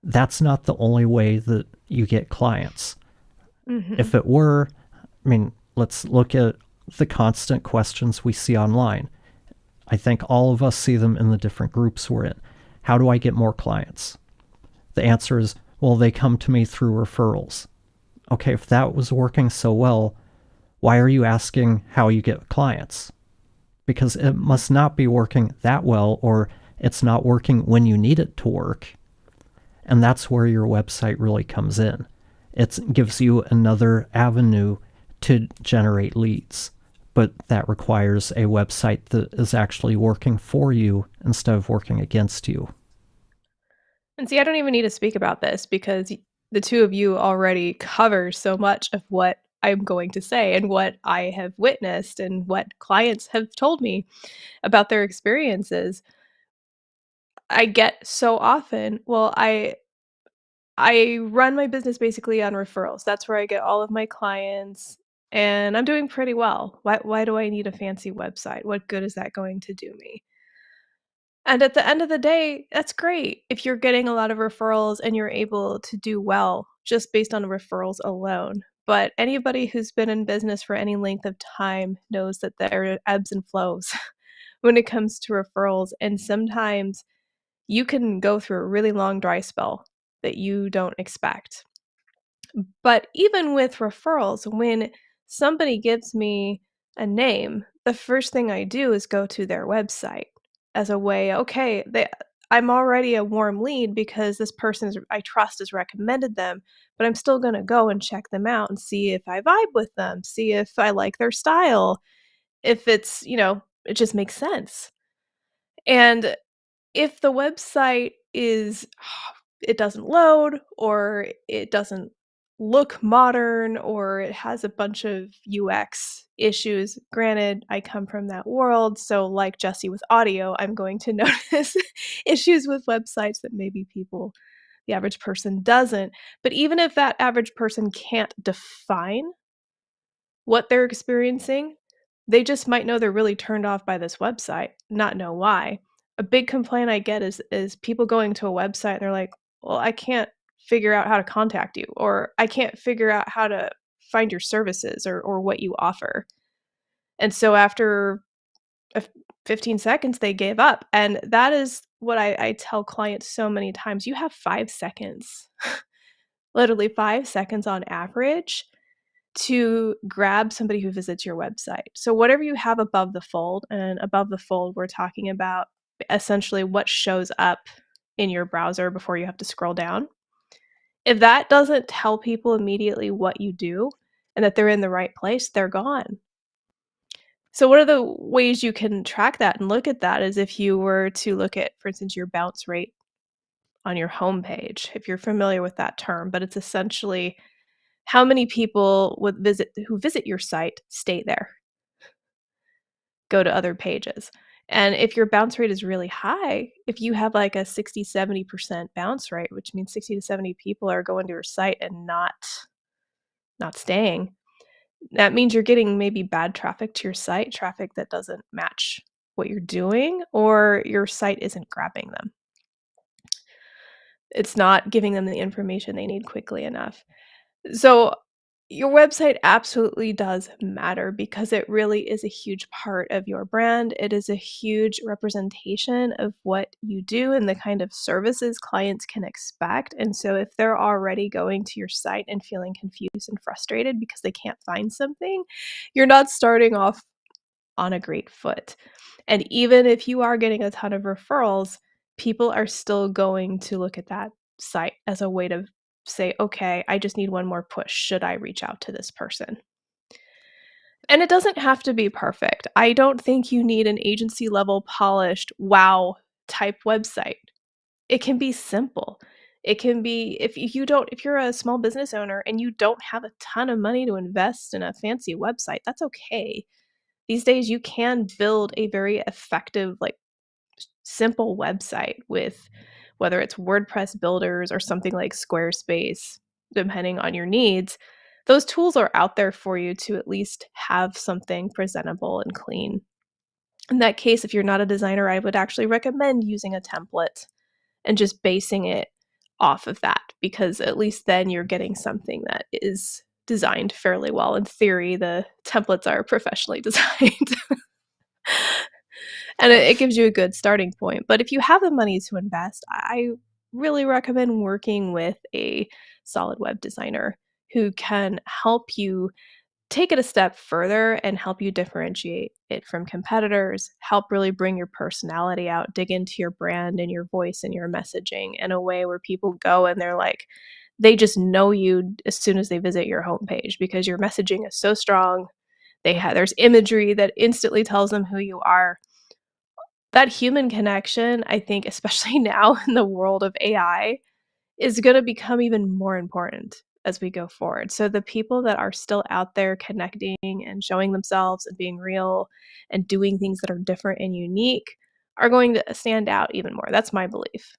That's not the only way that you get clients. Mhm. If it were, I mean, let's look at the constant questions we see online. I think all of us see them in the different groups we're in. How do I get more clients? The answer is, well, they come to me through referrals. Okay, if that was working so well, why are you asking how you get clients? Because it must not be working that well, or it's not working when you need it to work. And that's where your website really comes in. It gives you another avenue to generate leads, but that requires a website that is actually working for you instead of working against you. And see, I don't even need to speak about this because the two of you already cover so much of what I'm going to say and what I have witnessed and what clients have told me about their experiences. I get so often, well, I run my business basically on referrals. That's where I get all of my clients and I'm doing pretty well. Why do I need a fancy website? What good is that going to do me? And at the end of the day, that's great if you're getting a lot of referrals and you're able to do well just based on referrals alone. But anybody who's been in business for any length of time knows that there are ebbs and flows when it comes to referrals. And sometimes you can go through a really long dry spell that you don't expect. But even with referrals, when somebody gives me a name, the first thing I do is go to their website as a way, okay, I'm already a warm lead because this person I trust has recommended them, but I'm still going to go and check them out and see if I vibe with them, see if I like their style, if it's, it just makes sense. And if the website is it doesn't load or it doesn't look modern or it has a bunch of UX issues. Granted, I come from that world, so like Jesse with audio, I'm going to notice issues with websites that maybe the average person doesn't. But even if that average person can't define what they're experiencing, they just might know they're really turned off by this website, not know why. A big complaint I get is people going to a website and they're like, "Well, I can't figure out how to contact you," or "I can't figure out how to find your services or what you offer." And so after a 15 seconds, they gave up. And that is what I tell clients so many times. You have 5 seconds, literally 5 seconds on average to grab somebody who visits your website. So whatever you have above the fold, and above the fold, we're talking about essentially what shows up in your browser before you have to scroll down. If that doesn't tell people immediately what you do and that they're in the right place, they're gone. So what are the ways you can track that and look at that is if you were to look at, for instance, your bounce rate on your homepage, if you're familiar with that term, but it's essentially how many people who visit your site stay there, go to other pages. And if your bounce rate is really high, if you have like a 60-70% bounce rate, which means 60 to 70 people are going to your site and not staying, that means you're getting maybe bad traffic to your site, traffic that doesn't match what you're doing, or your site isn't grabbing them. It's not giving them the information they need quickly enough. So, your website absolutely does matter because it really is a huge part of your brand. It is a huge representation of what you do and the kind of services clients can expect. And so, if they're already going to your site and feeling confused and frustrated because they can't find something, you're not starting off on a great foot. And even if you are getting a ton of referrals, people are still going to look at that site as a way to say, okay, I just need one more push. Should I reach out to this person? And it doesn't have to be perfect. I don't think you need an agency level polished wow type website. It can be simple. It can be if you're a small business owner and you don't have a ton of money to invest in a fancy website, that's okay. These days you can build a very effective, like, simple website with whether it's WordPress builders or something like Squarespace, depending on your needs. Those tools are out there for you to at least have something presentable and clean. In that case, if you're not a designer, I would actually recommend using a template and just basing it off of that because at least then you're getting something that is designed fairly well. In theory, the templates are professionally designed. And it gives you a good starting point. But if you have the money to invest, I really recommend working with a solid web designer who can help you take it a step further and help you differentiate it from competitors, help really bring your personality out, dig into your brand and your voice and your messaging in a way where people go and they're like, they just know you as soon as they visit your homepage because your messaging is so strong. There's imagery that instantly tells them who you are. That human connection, I think, especially now in the world of AI, is gonna become even more important as we go forward. So the people that are still out there connecting and showing themselves and being real and doing things that are different and unique are going to stand out even more. That's my belief.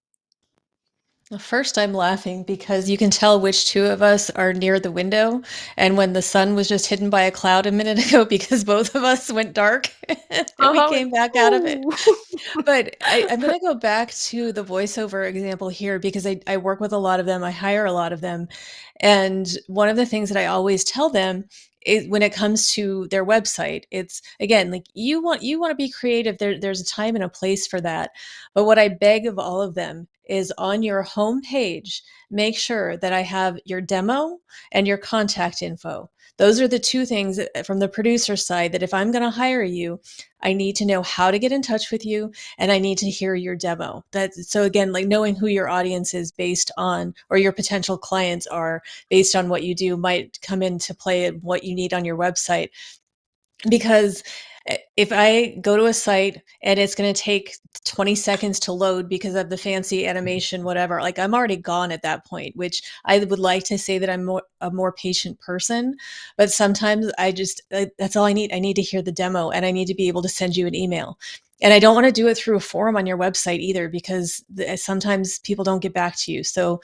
First, I'm laughing because you can tell which two of us are near the window. And when the sun was just hidden by a cloud a minute ago, because both of us went dark and we Uh-huh, like, came back out of it. "Ooh." But I'm going to go back to the voiceover example here because I work with a lot of them. I hire a lot of them. And one of the things that I always tell them is when it comes to their website, it's again, like you want to be creative. There's a time and a place for that. But what I beg of all of them is on your home page, make sure that I have your demo and your contact info. Those are the two things from the producer side that if I'm going to hire you, I need to know how to get in touch with you and I need to hear your demo. That so again, like knowing who your audience is based on or your potential clients are based on what you do might come into play at what you need on your website because if I go to a site and it's going to take 20 seconds to load because of the fancy animation, whatever, like I'm already gone at that point, which I would like to say that I'm a more patient person. But sometimes that's all I need. I need to hear the demo and I need to be able to send you an email. And I don't want to do it through a forum on your website either because sometimes people don't get back to you. So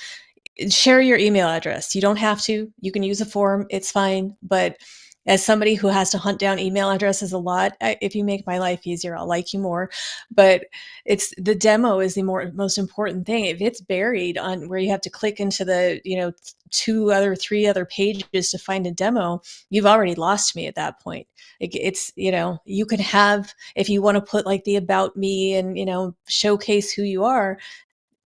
share your email address. You don't have to. You can use a form. It's fine. But as somebody who has to hunt down email addresses a lot, if you make my life easier, I'll like you more. But it's the demo is the most important thing. If it's buried on where you have to click into the, three other pages to find a demo, you've already lost me at that point. It's, you could have, if you want to put like the about me and, showcase who you are,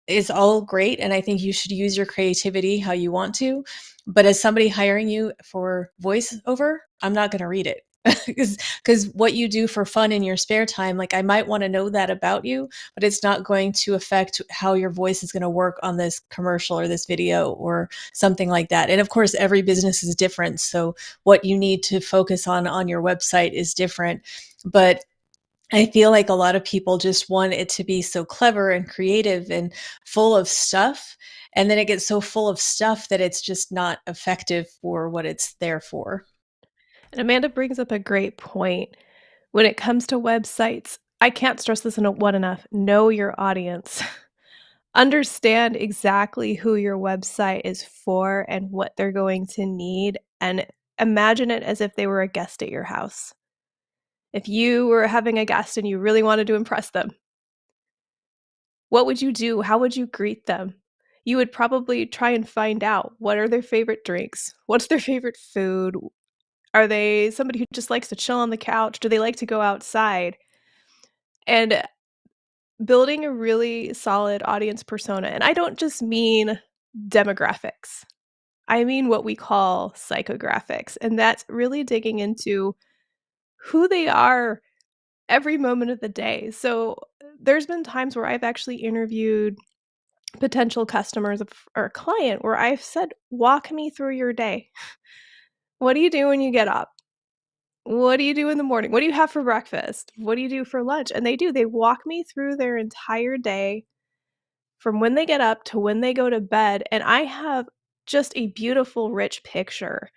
is all great. And I think you should use your creativity how you want to. But as somebody hiring you for voiceover, I'm not going to read it. Because what you do for fun in your spare time, like I might want to know that about you, but it's not going to affect how your voice is going to work on this commercial or this video or something like that. And of course, every business is different. So what you need to focus on your website is different. But I feel like a lot of people just want it to be so clever and creative and full of stuff. And then it gets so full of stuff that it's just not effective for what it's there for. And Amanda brings up a great point. When it comes to websites, I can't stress this enough. Know your audience. Understand exactly who your website is for and what they're going to need, and imagine it as if they were a guest at your house. If you were having a guest and you really wanted to impress them, what would you do? How would you greet them? You would probably try and find out what are their favorite drinks? What's their favorite food? Are they somebody who just likes to chill on the couch? Do they like to go outside? And building a really solid audience persona, and I don't just mean demographics. I mean what we call psychographics, and that's really digging into who they are every moment of the day. So, there's been times where I've actually interviewed potential customers or a client where I've said, "Walk me through your day. What do you do when you get up? What do you do in the morning? What do you have for breakfast? What do you do for lunch?" And they do. They walk me through their entire day from when they get up to when they go to bed, and I have just a beautiful, rich picture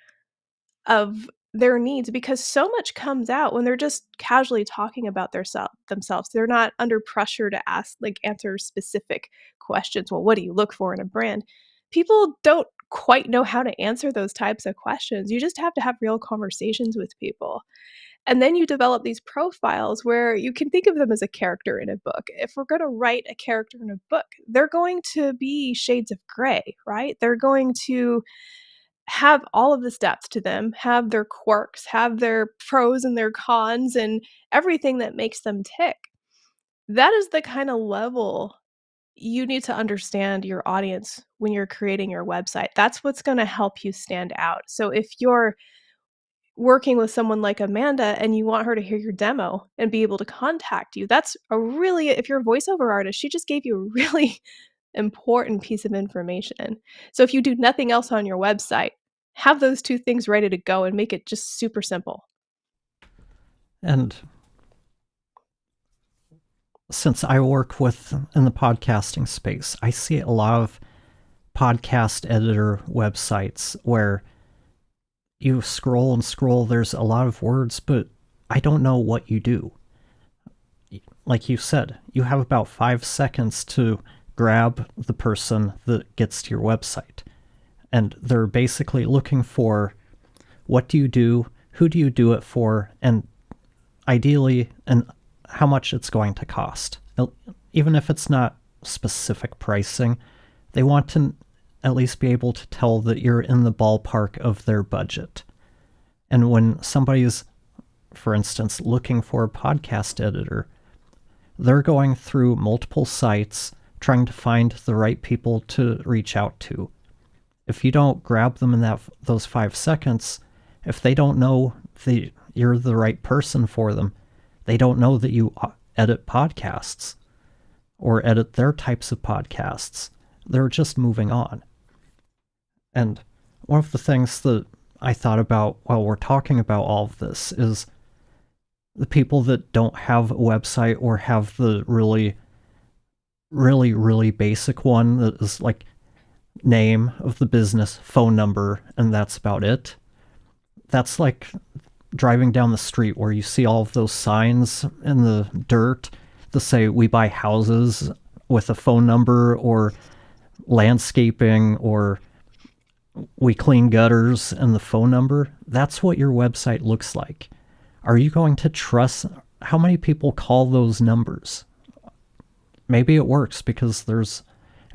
of their needs because so much comes out when they're just casually talking about themselves. They're not under pressure to answer specific questions. Well, what do you look for in a brand? People don't quite know how to answer those types of questions. You just have to have real conversations with people. And then you develop these profiles where you can think of them as a character in a book. If we're going to write a character in a book, they're going to be shades of gray, right? They're going to have all of this depth to them, have their quirks, have their pros and their cons, and everything that makes them tick. That is the kind of level you need to understand your audience when you're creating your website. That's what's going to help you stand out. So if you're working with someone like Amanda and you want her to hear your demo and be able to contact you, that's a really, if you're a voiceover artist, she just gave you a really important piece of information. So if you do nothing else on your website, have those two things ready to go and make it just super simple. And since I work in the podcasting space, I see a lot of podcast editor websites where you scroll and scroll, there's a lot of words, but I don't know what you do. Like you said, you have about 5 seconds to grab the person that gets to your website. And they're basically looking for what do you do, who do you do it for, and ideally, and how much it's going to cost. Even if it's not specific pricing, they want to at least be able to tell that you're in the ballpark of their budget. And when somebody's, for instance, looking for a podcast editor, they're going through multiple sites trying to find the right people to reach out to. If you don't grab them in those 5 seconds, if they don't know that you're the right person for them, they don't know that you edit podcasts or edit their types of podcasts. They're just moving on. And one of the things that I thought about while we're talking about all of this is the people that don't have a website or have the really, really, really basic one that is like name of the business, phone number, and that's about it. That's like driving down the street where you see all of those signs in the dirt that say we buy houses with a phone number, or landscaping, or we clean gutters and the phone number. That's what your website looks like. Are you going to trust how many people call those numbers? Maybe it works because there's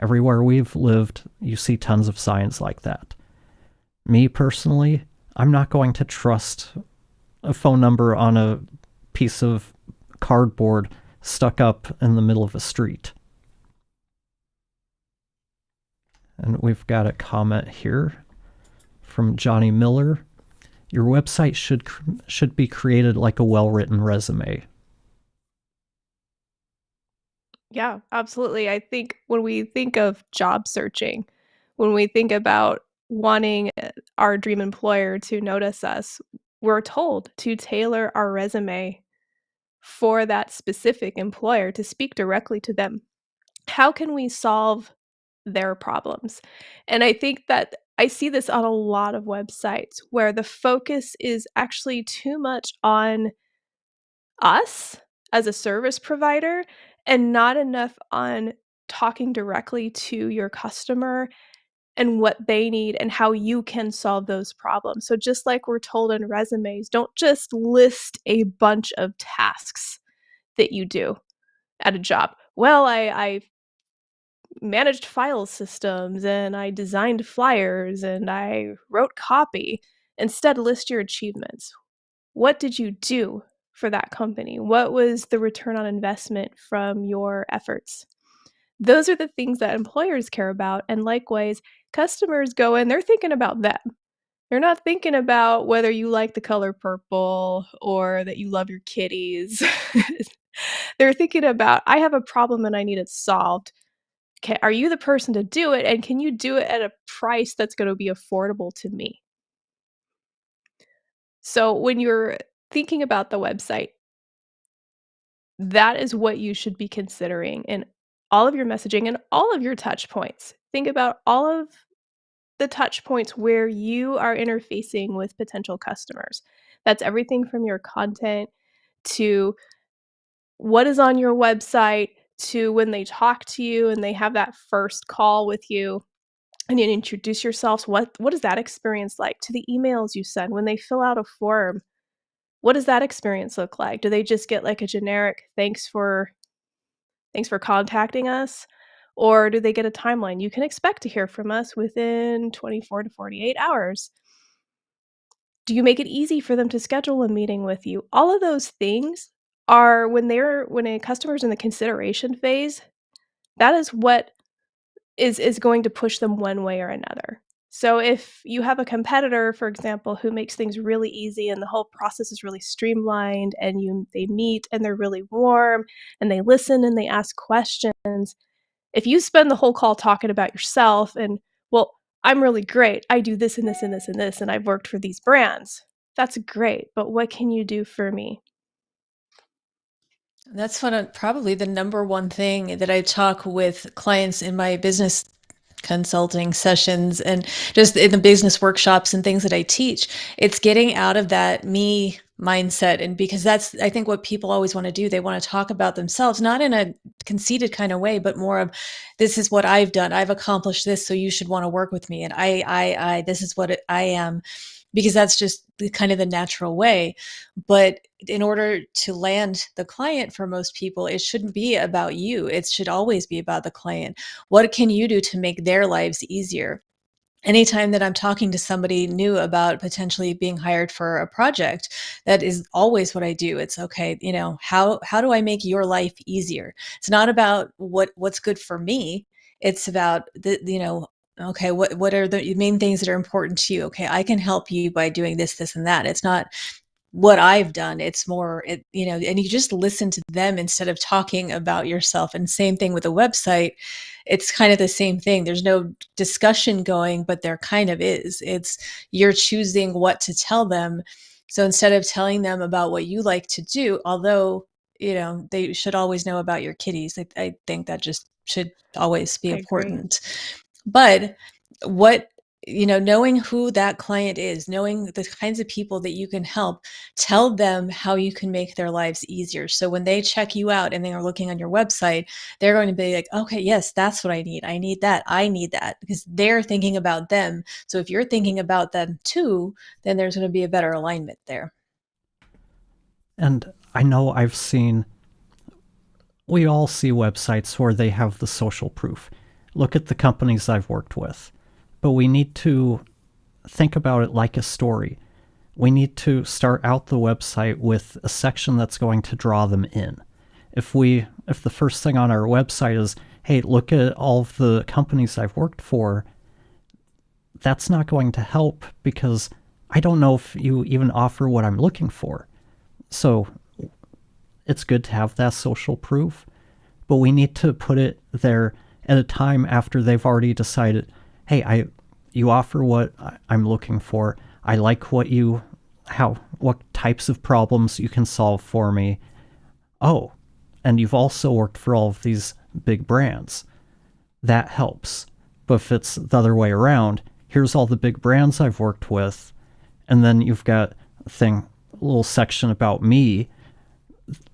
everywhere we've lived, you see tons of signs like that. Me personally, I'm not going to trust a phone number on a piece of cardboard stuck up in the middle of a street. And we've got a comment here from Johnny Miller. Your website should be created like a well-written resume. Yeah, absolutely. I think when we think of job searching, when we think about wanting our dream employer to notice us, we're told to tailor our resume for that specific employer, to speak directly to them. How can we solve their problems? And I think that I see this on a lot of websites where the focus is actually too much on us as a service provider and not enough on talking directly to your customer and what they need and how you can solve those problems. So just like we're told in resumes, don't just list a bunch of tasks that you do at a job. Well, I managed file systems and I designed flyers and I wrote copy. Instead, list your achievements. What did you do for that company? What was the return on investment from your efforts? Those are the things that employers care about. And likewise, customers go in, they're thinking about them. They're not thinking about whether you like the color purple or that you love your kitties. They're thinking about, I have a problem and I need it solved. Are you the person to do it? And can you do it at a price that's going to be affordable to me? So when you're thinking about the website, that is what you should be considering in all of your messaging and all of your touch points. Think about all of the touch points where you are interfacing with potential customers. That's everything from your content to what is on your website to when they talk to you and they have that first call with you and you introduce yourselves. What is that experience like? To the emails you send when they fill out a form, what does that experience look like? Do they just get like a generic thanks for contacting us? Or do they get a timeline? You can expect to hear from us within 24 to 48 hours. Do you make it easy for them to schedule a meeting with you? All of those things are when a customer's in the consideration phase, that is what is going to push them one way or another. So if you have a competitor, for example, who makes things really easy and the whole process is really streamlined and they meet and they're really warm and they listen and they ask questions, if you spend the whole call talking about yourself and, well, I'm really great. I do this and this and this and this and I've worked for these brands. That's great, but what can you do for me? That's probably the number one thing that I talk with clients in my business consulting sessions and just in the business workshops and things that I teach, it's getting out of that me mindset. And because that's, I think, what people always want to do. They want to talk about themselves, not in a conceited kind of way, but more of, this is what I've done. I've accomplished this, so you should want to work with me. And this is what I am, because that's just kind of the natural way. But in order to land the client, for most people, it shouldn't be about you. It should always be about the client. What can you do to make their lives easier? Anytime that I'm talking to somebody new about potentially being hired for a project, that is always what I do. It's okay, how do I make your life easier? It's not about what's good for me. It's about okay, what are the main things that are important to you? Okay, I can help you by doing this, this, and that. It's not what I've done. It's more, and you just listen to them instead of talking about yourself. And same thing with a website. It's kind of the same thing. There's no discussion going, but there kind of is. It's you're choosing what to tell them. So instead of telling them about what you like to do, although, they should always know about your kitties. I think that just should always be I agree. important. But what, knowing who that client is, knowing the kinds of people that you can help, tell them how you can make their lives easier. So when they check you out and they are looking on your website, they're going to be like, okay, yes, that's what I need. I need that. I need that, because they're thinking about them. So if you're thinking about them too, then there's going to be a better alignment there. And I know we all see websites where they have the social proof. Look at the companies I've worked with. But we need to think about it like a story. We need to start out the website with a section that's going to draw them in. If the first thing on our website is, hey, look at all of the companies I've worked for, that's not going to help, because I don't know if you even offer what I'm looking for. So it's good to have that social proof, but we need to put it there at a time after they've already decided, hey, you offer what I'm looking for. I like what types of problems you can solve for me. Oh, and you've also worked for all of these big brands. That helps. But if it's the other way around, here's all the big brands I've worked with, and then you've got a little section about me.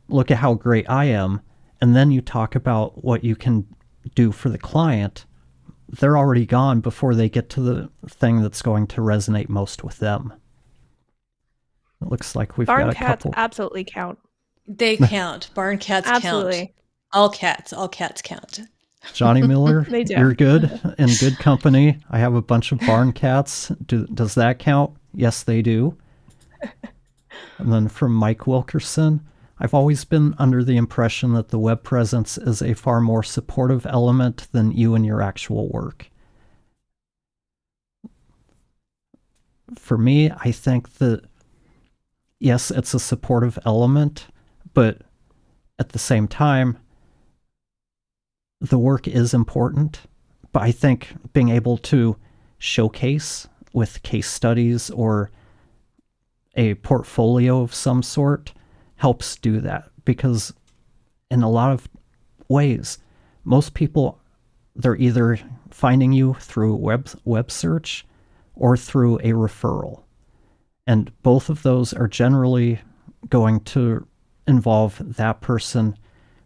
Look at how great I am, and then you talk about what you can do for the client. They're already gone before they get to the thing that's going to resonate most with them. It looks like we've Barn got a cats couple. absolutely count. They count. Barn cats count. Absolutely. All cats count. Johnny Miller, They do. you're good in good company. I have a bunch of barn cats. Does that count? Yes, they do. And then from Mike Wilkerson, I've always been under the impression that the web presence is a far more supportive element than you and your actual work. For me, I think that, yes, it's a supportive element, but at the same time, the work is important. But I think being able to showcase with case studies or a portfolio of some sort helps do that, because in a lot of ways, most people, they're either finding you through web search or through a referral. And both of those are generally going to involve that person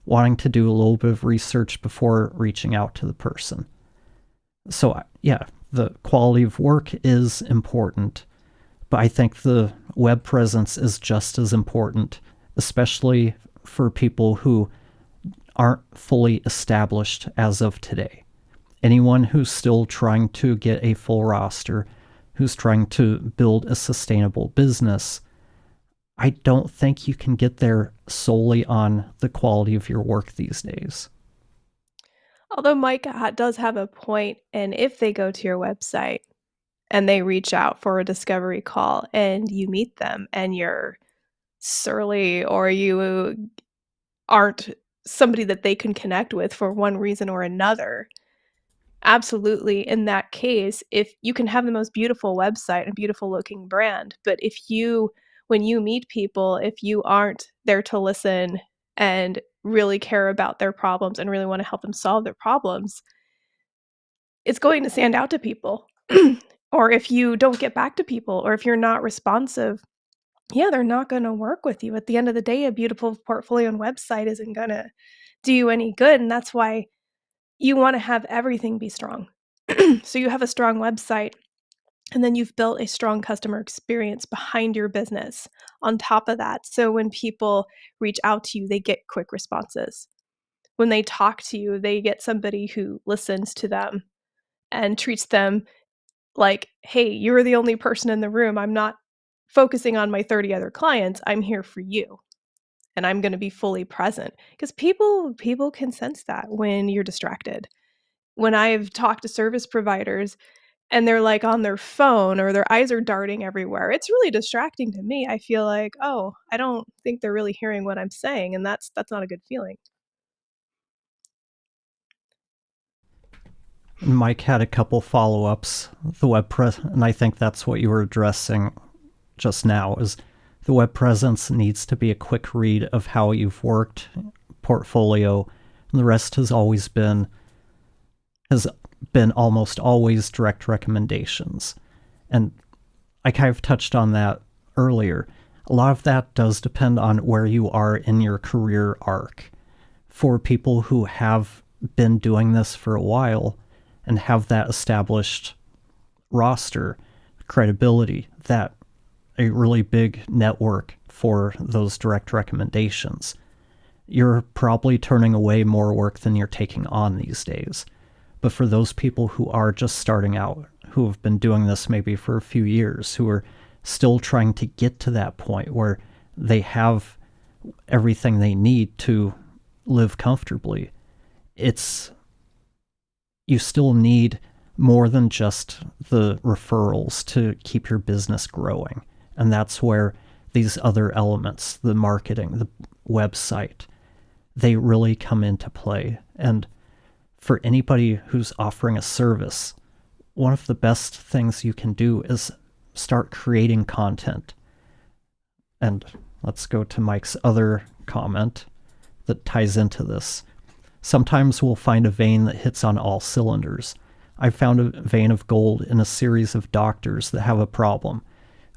wanting to do a little bit of research before reaching out to the person. So yeah, the quality of work is important, but I think the web presence is just as important, especially for people who aren't fully established as of today. Anyone who's still trying to get a full roster, who's trying to build a sustainable business, I don't think you can get there solely on the quality of your work these days. Although Mike does have a point, and if they go to your website and they reach out for a discovery call and you meet them and you're surly or you aren't somebody that they can connect with for one reason or another, absolutely, in that case, if you can have the most beautiful website and beautiful looking brand, but when you meet people, if you aren't there to listen and really care about their problems and really want to help them solve their problems, it's going to stand out to people. Or if you don't get back to people, or if you're not responsive, yeah, they're not going to work with you. At the end of the day, a beautiful portfolio and website isn't going to do you any good. And that's why you want to have everything be strong. So you have a strong website, and then you've built a strong customer experience behind your business on top of that. So when people reach out to you, they get quick responses. When they talk to you, they get somebody who listens to them and treats them like, hey, you're the only person in the room. I'm not focusing on my 30 other clients. I'm here for you. And I'm going to be fully present, because people can sense that when you're distracted. When I've talked to service providers and they're like on their phone or their eyes are darting everywhere, it's really distracting to me. I feel like, oh, I don't think they're really hearing what I'm saying, and that's not a good feeling. Mike had a couple follow-ups. And I think that's what you were addressing just now, is the web presence needs to be a quick read of how you've worked, portfolio, and the rest has been almost always direct recommendations. And I kind of touched on that earlier. A lot of that does depend on where you are in your career arc. For people who have been doing this for a while and have that established roster, credibility, that a really big network for those direct recommendations, you're probably turning away more work than you're taking on these days. But for those people who are just starting out, who have been doing this maybe for a few years, who are still trying to get to that point where they have everything they need to live comfortably, you still need more than just the referrals to keep your business growing. And that's where these other elements, the marketing, the website, they really come into play. And for anybody who's offering a service, one of the best things you can do is start creating content. And let's go to Mike's other comment that ties into this. Sometimes we'll find a vein that hits on all cylinders. I found a vein of gold in a series of doctors that have a problem.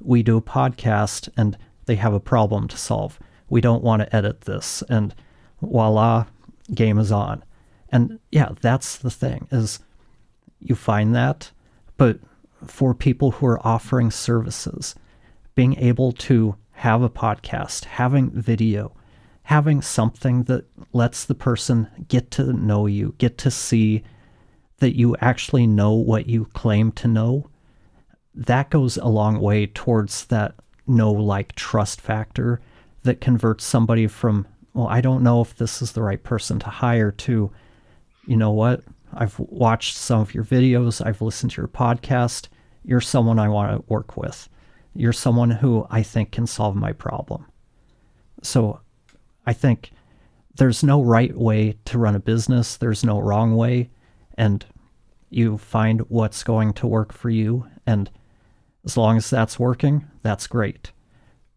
We do a podcast and they have a problem to solve. We don't want to edit this, and voila, game is on. And yeah, that's the thing, is you find that, but for people who are offering services, being able to have a podcast, having video, having something that lets the person get to know you, get to see that you actually know what you claim to know, that goes a long way towards that trust factor that converts somebody from, well, I don't know if this is the right person to hire, to, you know what, I've watched some of your videos, I've listened to your podcast, you're someone I want to work with. You're someone who I think can solve my problem. So I think there's no right way to run a business. There's no wrong way. And you find what's going to work for you. And as long as that's working, that's great.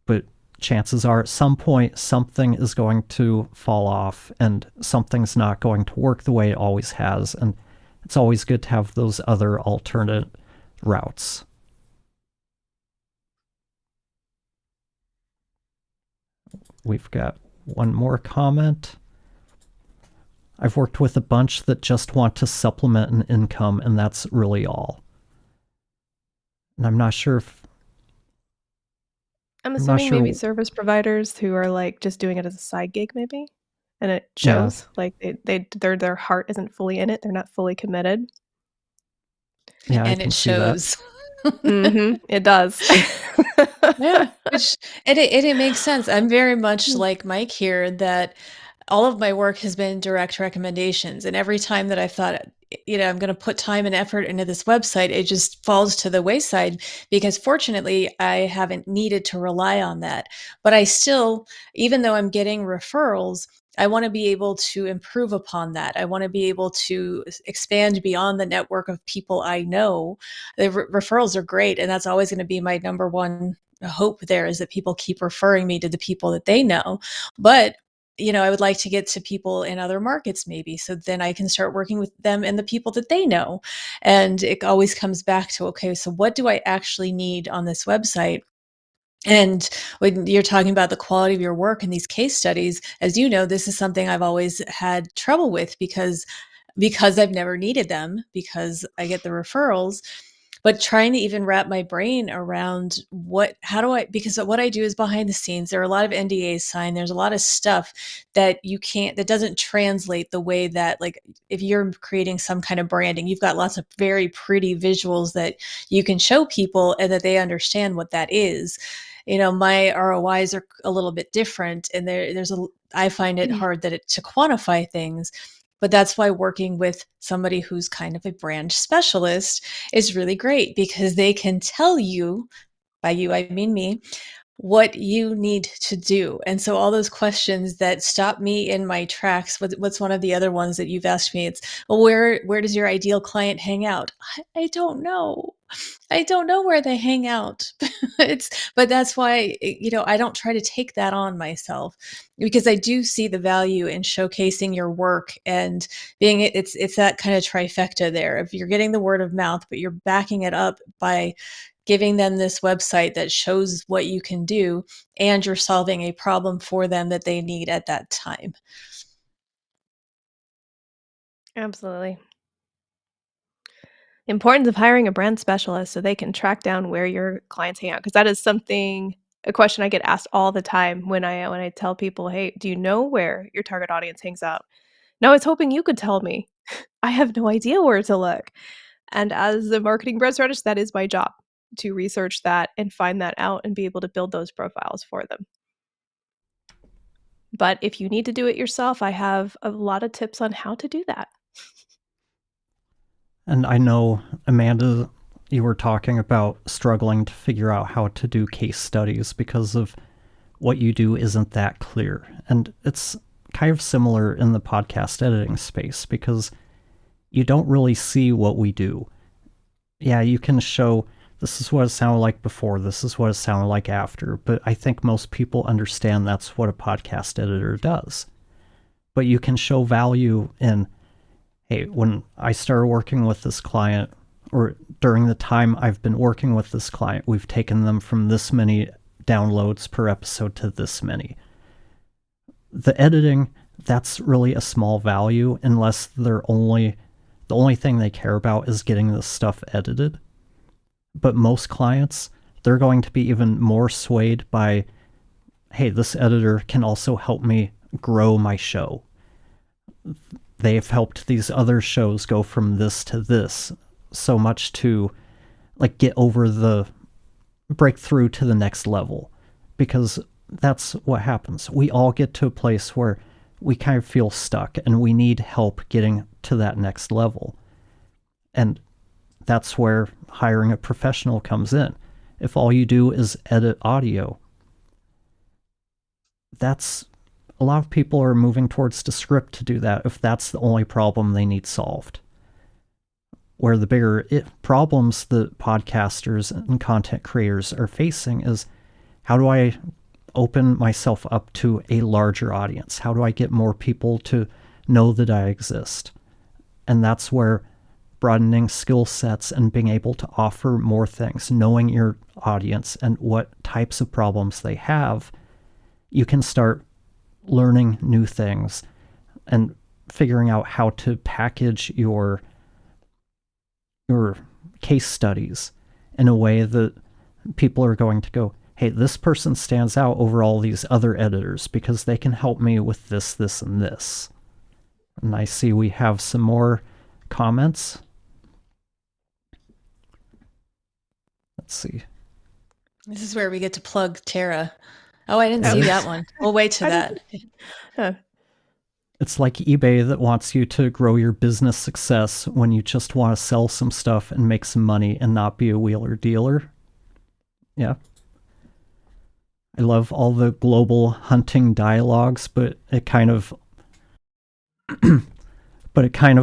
But chances are at some point something is going to fall off and something's not going to work the way it always has. And it's always good to have those other alternate routes. We've got one more comment. I've worked with a bunch that just want to supplement an income, and that's really all. And I'm not sure if... I'm assuming maybe service providers who are like just doing it as a side gig, maybe, and it shows like their heart isn't fully in it. They're not fully committed. Yeah, and it shows. It does. Yeah, it makes sense. I'm very much like Mike here, that all of my work has been direct recommendations. And every time that I thought, I'm going to put time and effort into this website, it just falls to the wayside, because fortunately I haven't needed to rely on that. But I still, even though I'm getting referrals, I want to be able to improve upon that. I want to be able to expand beyond the network of people I know. The referrals are great, and that's always going to be my number one hope there, is that people keep referring me to the people that they know. But I would like to get to people in other markets maybe. So then I can start working with them and the people that they know. And it always comes back to, okay, so what do I actually need on this website? And when you're talking about the quality of your work and these case studies, as you know, this is something I've always had trouble with because I've never needed them, because I get the referrals. But trying to even wrap my brain around because what I do is behind the scenes. There are a lot of NDAs signed. There's a lot of stuff that that doesn't translate the way that, like, if you're creating some kind of branding, you've got lots of very pretty visuals that you can show people and that they understand what that is. My ROIs are a little bit different, and I find it hard to quantify things. But that's why working with somebody who's kind of a brand specialist is really great, because they can tell you, by you, I mean me, what you need to do. And so all those questions that stop me in my tracks, what's one of the other ones that you've asked me? It's, well, where does your ideal client hang out? I don't know. I don't know where they hang out. But that's why, I don't try to take that on myself, because I do see the value in showcasing your work and it's that kind of trifecta there. If you're getting the word of mouth, but you're backing it up by giving them this website that shows what you can do, and you're solving a problem for them that they need at that time. Absolutely. Importance of hiring a brand specialist so they can track down where your clients hang out, because that is a question I get asked all the time when I tell people, "Hey, do you know where your target audience hangs out?" "No, I was hoping you could tell me." I have no idea where to look. And as a marketing brand strategist, that is my job, to research that and find that out and be able to build those profiles for them. But if you need to do it yourself, I have a lot of tips on how to do that. And I know, Amanda, you were talking about struggling to figure out how to do case studies because of what you do isn't that clear. And it's kind of similar in the podcast editing space because you don't really see what we do. Yeah, you can show this is what it sounded like before, this is what it sounded like after, but I think most people understand that's what a podcast editor does. But you can show value in, hey, when I started working with this client, or during the time I've been working with this client, we've taken them from this many downloads per episode to this many. The editing, that's really a small value unless the only thing they care about is getting this stuff edited. But most clients, they're going to be even more swayed by, hey, this editor can also help me grow my show. They've helped these other shows go from this to this so much to like break through to the next level, because that's what happens. We all get to a place where we kind of feel stuck and we need help getting to that next level. And that's where hiring a professional comes in. If all you do is edit audio, a lot of people are moving towards Descript to do that if that's the only problem they need solved. Where the bigger problems that podcasters and content creators are facing is, how do I open myself up to a larger audience? How do I get more people to know that I exist? And that's where broadening skill sets and being able to offer more things, knowing your audience and what types of problems they have, you can start learning new things and figuring out how to package your case studies in a way that people are going to go, hey, this person stands out over all these other editors because they can help me with this, this, and this. And I see we have some more comments. Let's see. This is where we get to plug Tara. Oh, I didn't It see is. that one. We'll wait to I that. Huh. It's like eBay that wants you to grow your business success when you just want to sell some stuff and make some money and not be a wheeler dealer. Yeah. I love all the global hunting dialogues, but it kind of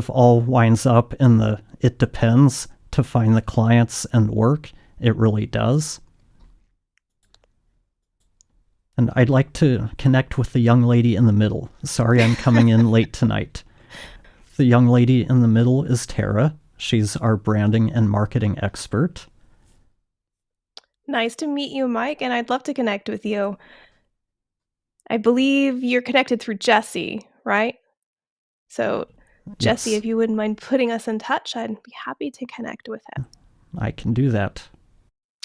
all winds up in the it depends to find the clients and work. It really does. And I'd like to connect with the young lady in the middle. Sorry, I'm coming in late tonight. The young lady in the middle is Tara. She's our branding and marketing expert. Nice to meet you, Mike, and I'd love to connect with you. I believe you're connected through Jesse, right? So, Jesse, Yes, if you wouldn't mind putting us in touch, I'd be happy to connect with him. I can do that.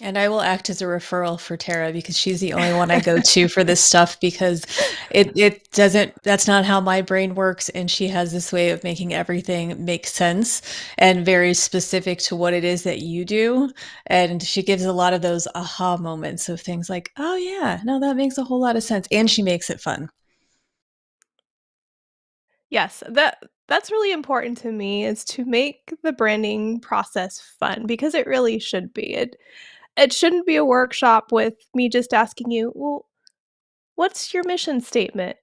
And I will act as a referral for Tara because she's the only one I go to for this stuff because it doesn't, that's not how my brain works. And she has this way of making everything make sense and very specific to what it is that you do. And she gives a lot of those aha moments of things like, oh yeah, no, that makes a whole lot of sense. And she makes it fun. Yes, that's really important to me is to make the branding process fun because it really should be. It shouldn't be a workshop with me just asking you, "Well, what's your mission statement?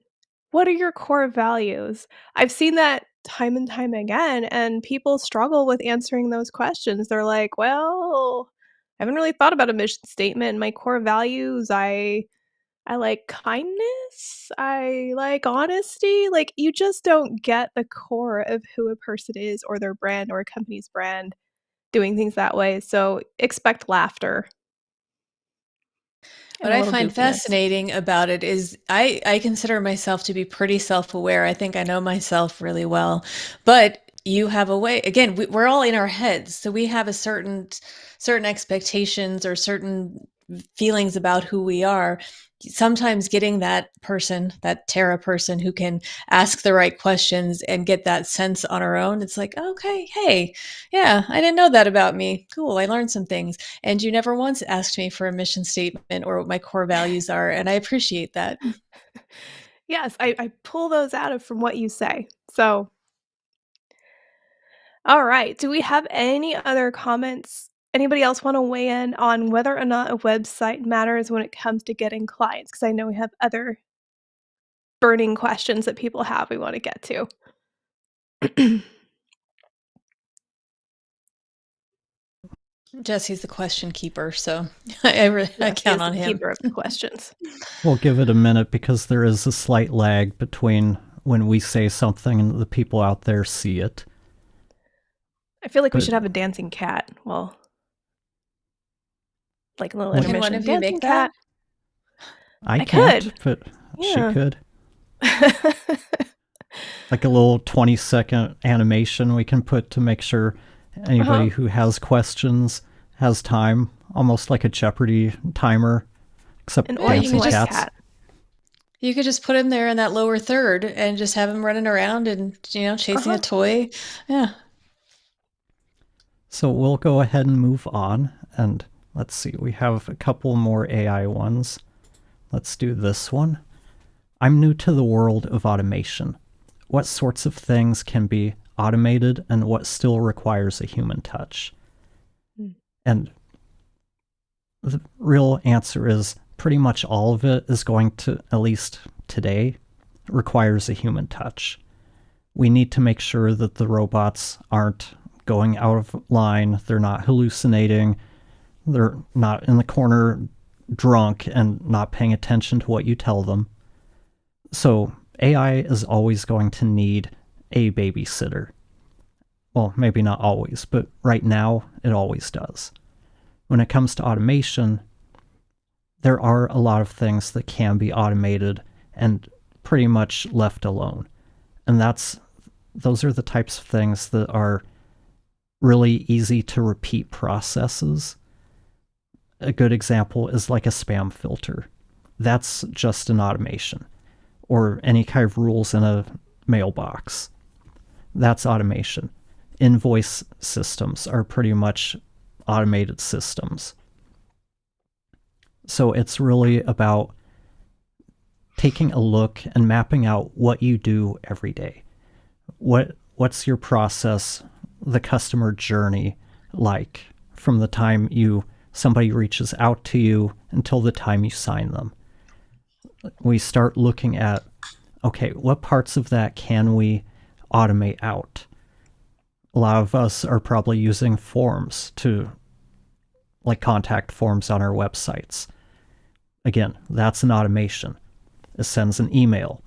What are your core values?" I've seen that time and time again, and people struggle with answering those questions. They're like, "Well, I haven't really thought about a mission statement. My core values, I like kindness, I like honesty." Like, you just don't get the core of who a person is or their brand or a company's brand doing things that way, so expect laughter and What a I little find goofiness. fascinating about it is I consider myself to be pretty self-aware. I think I know myself really well. But you have a way, again, we're all in our heads. So we have a certain expectations or certain feelings about who we are. Sometimes getting that person, that Tara person who can ask the right questions and get that sense on our own, it's like, okay, hey, yeah, I didn't know that about me. Cool, I learned some things. And you never once asked me for a mission statement or what my core values are, and I appreciate that. Yes, I pull those out of from what you say. So, alright, do we have any other comments? Anybody else wanna weigh in on whether or not a website matters when it comes to getting clients? Because I know we have other burning questions that people have we wanna get to. Jesse's the question keeper, so I Yes, he count is the on him. keeper of the questions. We'll give it a minute because there is a slight lag between when we say something and the people out there see it. I feel like we But should have a dancing cat. Well, like a little well, Can one intermission. of you Dancing make that? cat. I I can't, could. but she Yeah. could. Like a little 20-second animation we can put to make sure Uh-huh. anybody who has questions has time, almost like a Jeopardy timer, An except Yeah, dancing cats. cat. you could just put him there in that lower third and just have him running around and chasing a Uh-huh. toy. Yeah. So we'll go ahead and move on. And let's see, we have a couple more AI ones. Let's do this one. I'm new to the world of automation. What sorts of things can be automated and what still requires a human touch? Mm. And the real answer is pretty much all of it is going to, at least today, requires a human touch. We need to make sure that the robots aren't going out of line, they're not hallucinating, they're not in the corner drunk and not paying attention to what you tell them. So AI is always going to need a babysitter. Well, maybe not always, but right now it always does. When it comes to automation, there are a lot of things that can be automated and pretty much left alone. And those are the types of things that are really easy to repeat processes. A good example is like a spam filter. That's just an automation. Or any kind of rules in a mailbox. That's automation. Invoice systems are pretty much automated systems. So it's really about taking a look and mapping out what you do every day. What's your process, the customer journey like from the time somebody reaches out to you until the time you sign them? We start looking at, okay, what parts of that can we automate out? A lot of us are probably using forms like contact forms on our websites. Again, that's an automation. It sends an email.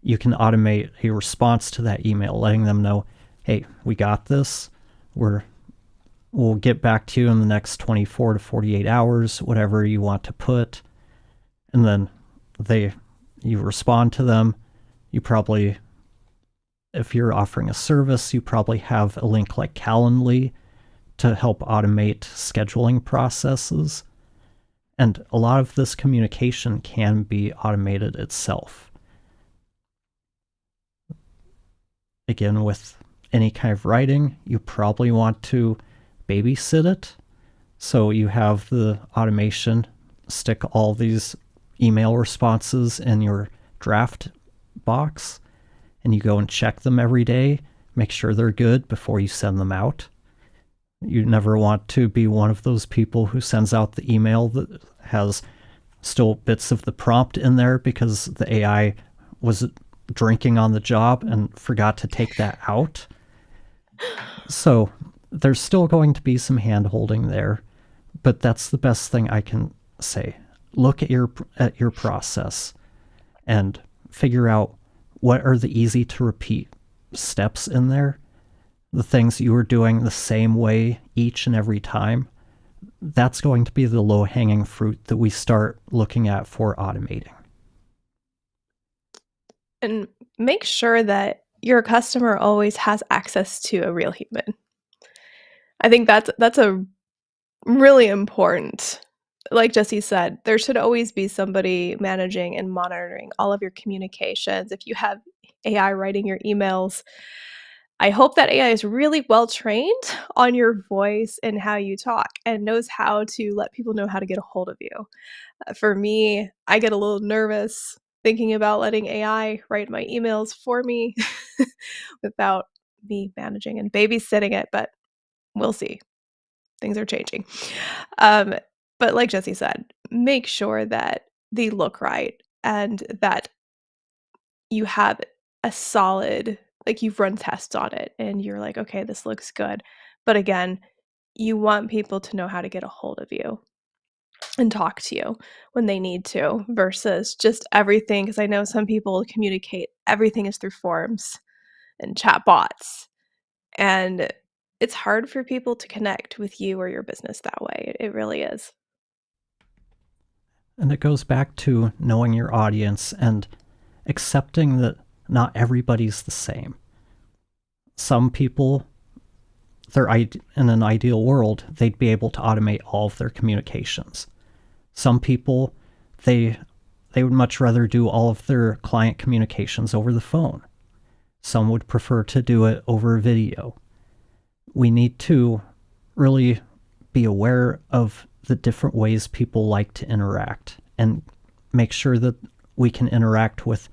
You can automate a response to that email, letting them know, hey, we got this. We'll get back to you in the next 24 to 48 hours, whatever you want to put. And then you respond to them. You probably, if you're offering a service, you probably have a link like Calendly to help automate scheduling processes. And a lot of this communication can be automated itself. Again, with any kind of writing, you probably want to babysit it. So you have the automation stick all these email responses in your draft box, and you go and check them every day, make sure they're good before you send them out. You never want to be one of those people who sends out the email that has still bits of the prompt in there because the AI was drinking on the job and forgot to take that out. So there's still going to be some hand-holding there, but that's the best thing I can say. Look at your process and figure out what are the easy to repeat steps in there, the things you are doing the same way each and every time. That's going to be the low-hanging fruit that we start looking at for automating. And make sure that your customer always has access to a real human. I think that's a really important. Like Jesse said, there should always be somebody managing and monitoring all of your communications. If you have AI writing your emails, I hope that AI is really well trained on your voice and how you talk and knows how to let people know how to get a hold of you. For me, I get a little nervous thinking about letting AI write my emails for me without me managing and babysitting it, but we'll see. Things are changing. Um, but like Jesse said, make sure that they look right and that you have a solid, like you've run tests on it and you're like, okay, this looks good. But again, you want people to know how to get a hold of you and talk to you when they need to versus just everything. Because I know some people communicate, everything is through forms and chat bots. And it's hard for people to connect with you or your business that way. It really is. And it goes back to knowing your audience and accepting that not everybody's the same. Some people, in an ideal world, they'd be able to automate all of their communications. Some people, they would much rather do all of their client communications over the phone. Some would prefer to do it over video. We need to really be aware of the different ways people like to interact and make sure that we can interact with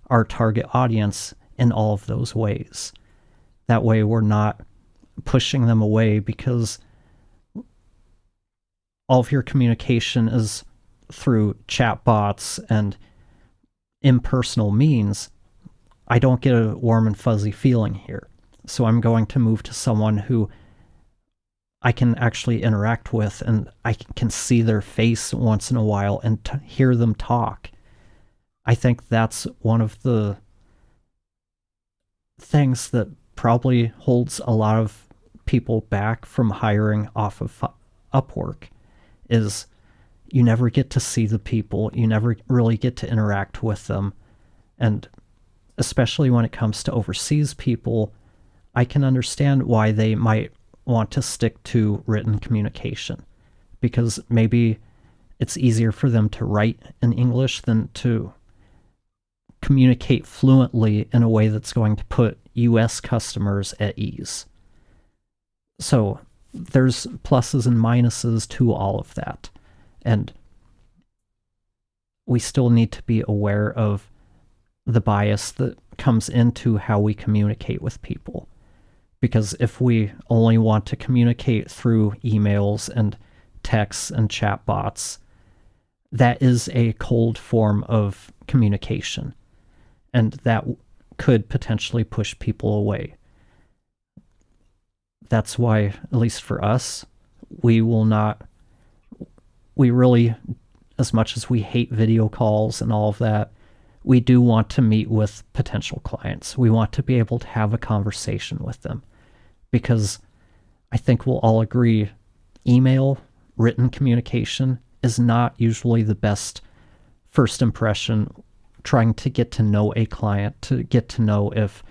our target audience in all of those ways. That way we're not pushing them away because all of your communication is through chatbots and impersonal means. I don't get a warm and fuzzy feeling here. So I'm going to move to someone who I can actually interact with and I can see their face once in a while and hear them talk. I think that's one of the things that probably holds a lot of people back from hiring off of Upwork is you never get to see the people. You never really get to interact with them. And especially when it comes to overseas people, I can understand why they might want to stick to written communication because maybe it's easier for them to write in English than to communicate fluently in a way that's going to put US customers at ease. So there's pluses and minuses to all of that. And we still need to be aware of the bias that comes into how we communicate with people. Because if we only want to communicate through emails and texts and chatbots, that is a cold form of communication. And that could potentially push people away. That's why, at least for us, we really as much as we hate video calls and all of that, we do want to meet with potential clients. We want to be able to have a conversation with them because I think we'll all agree email, written communication is not usually the best first impression trying to get to know a client, to get to know if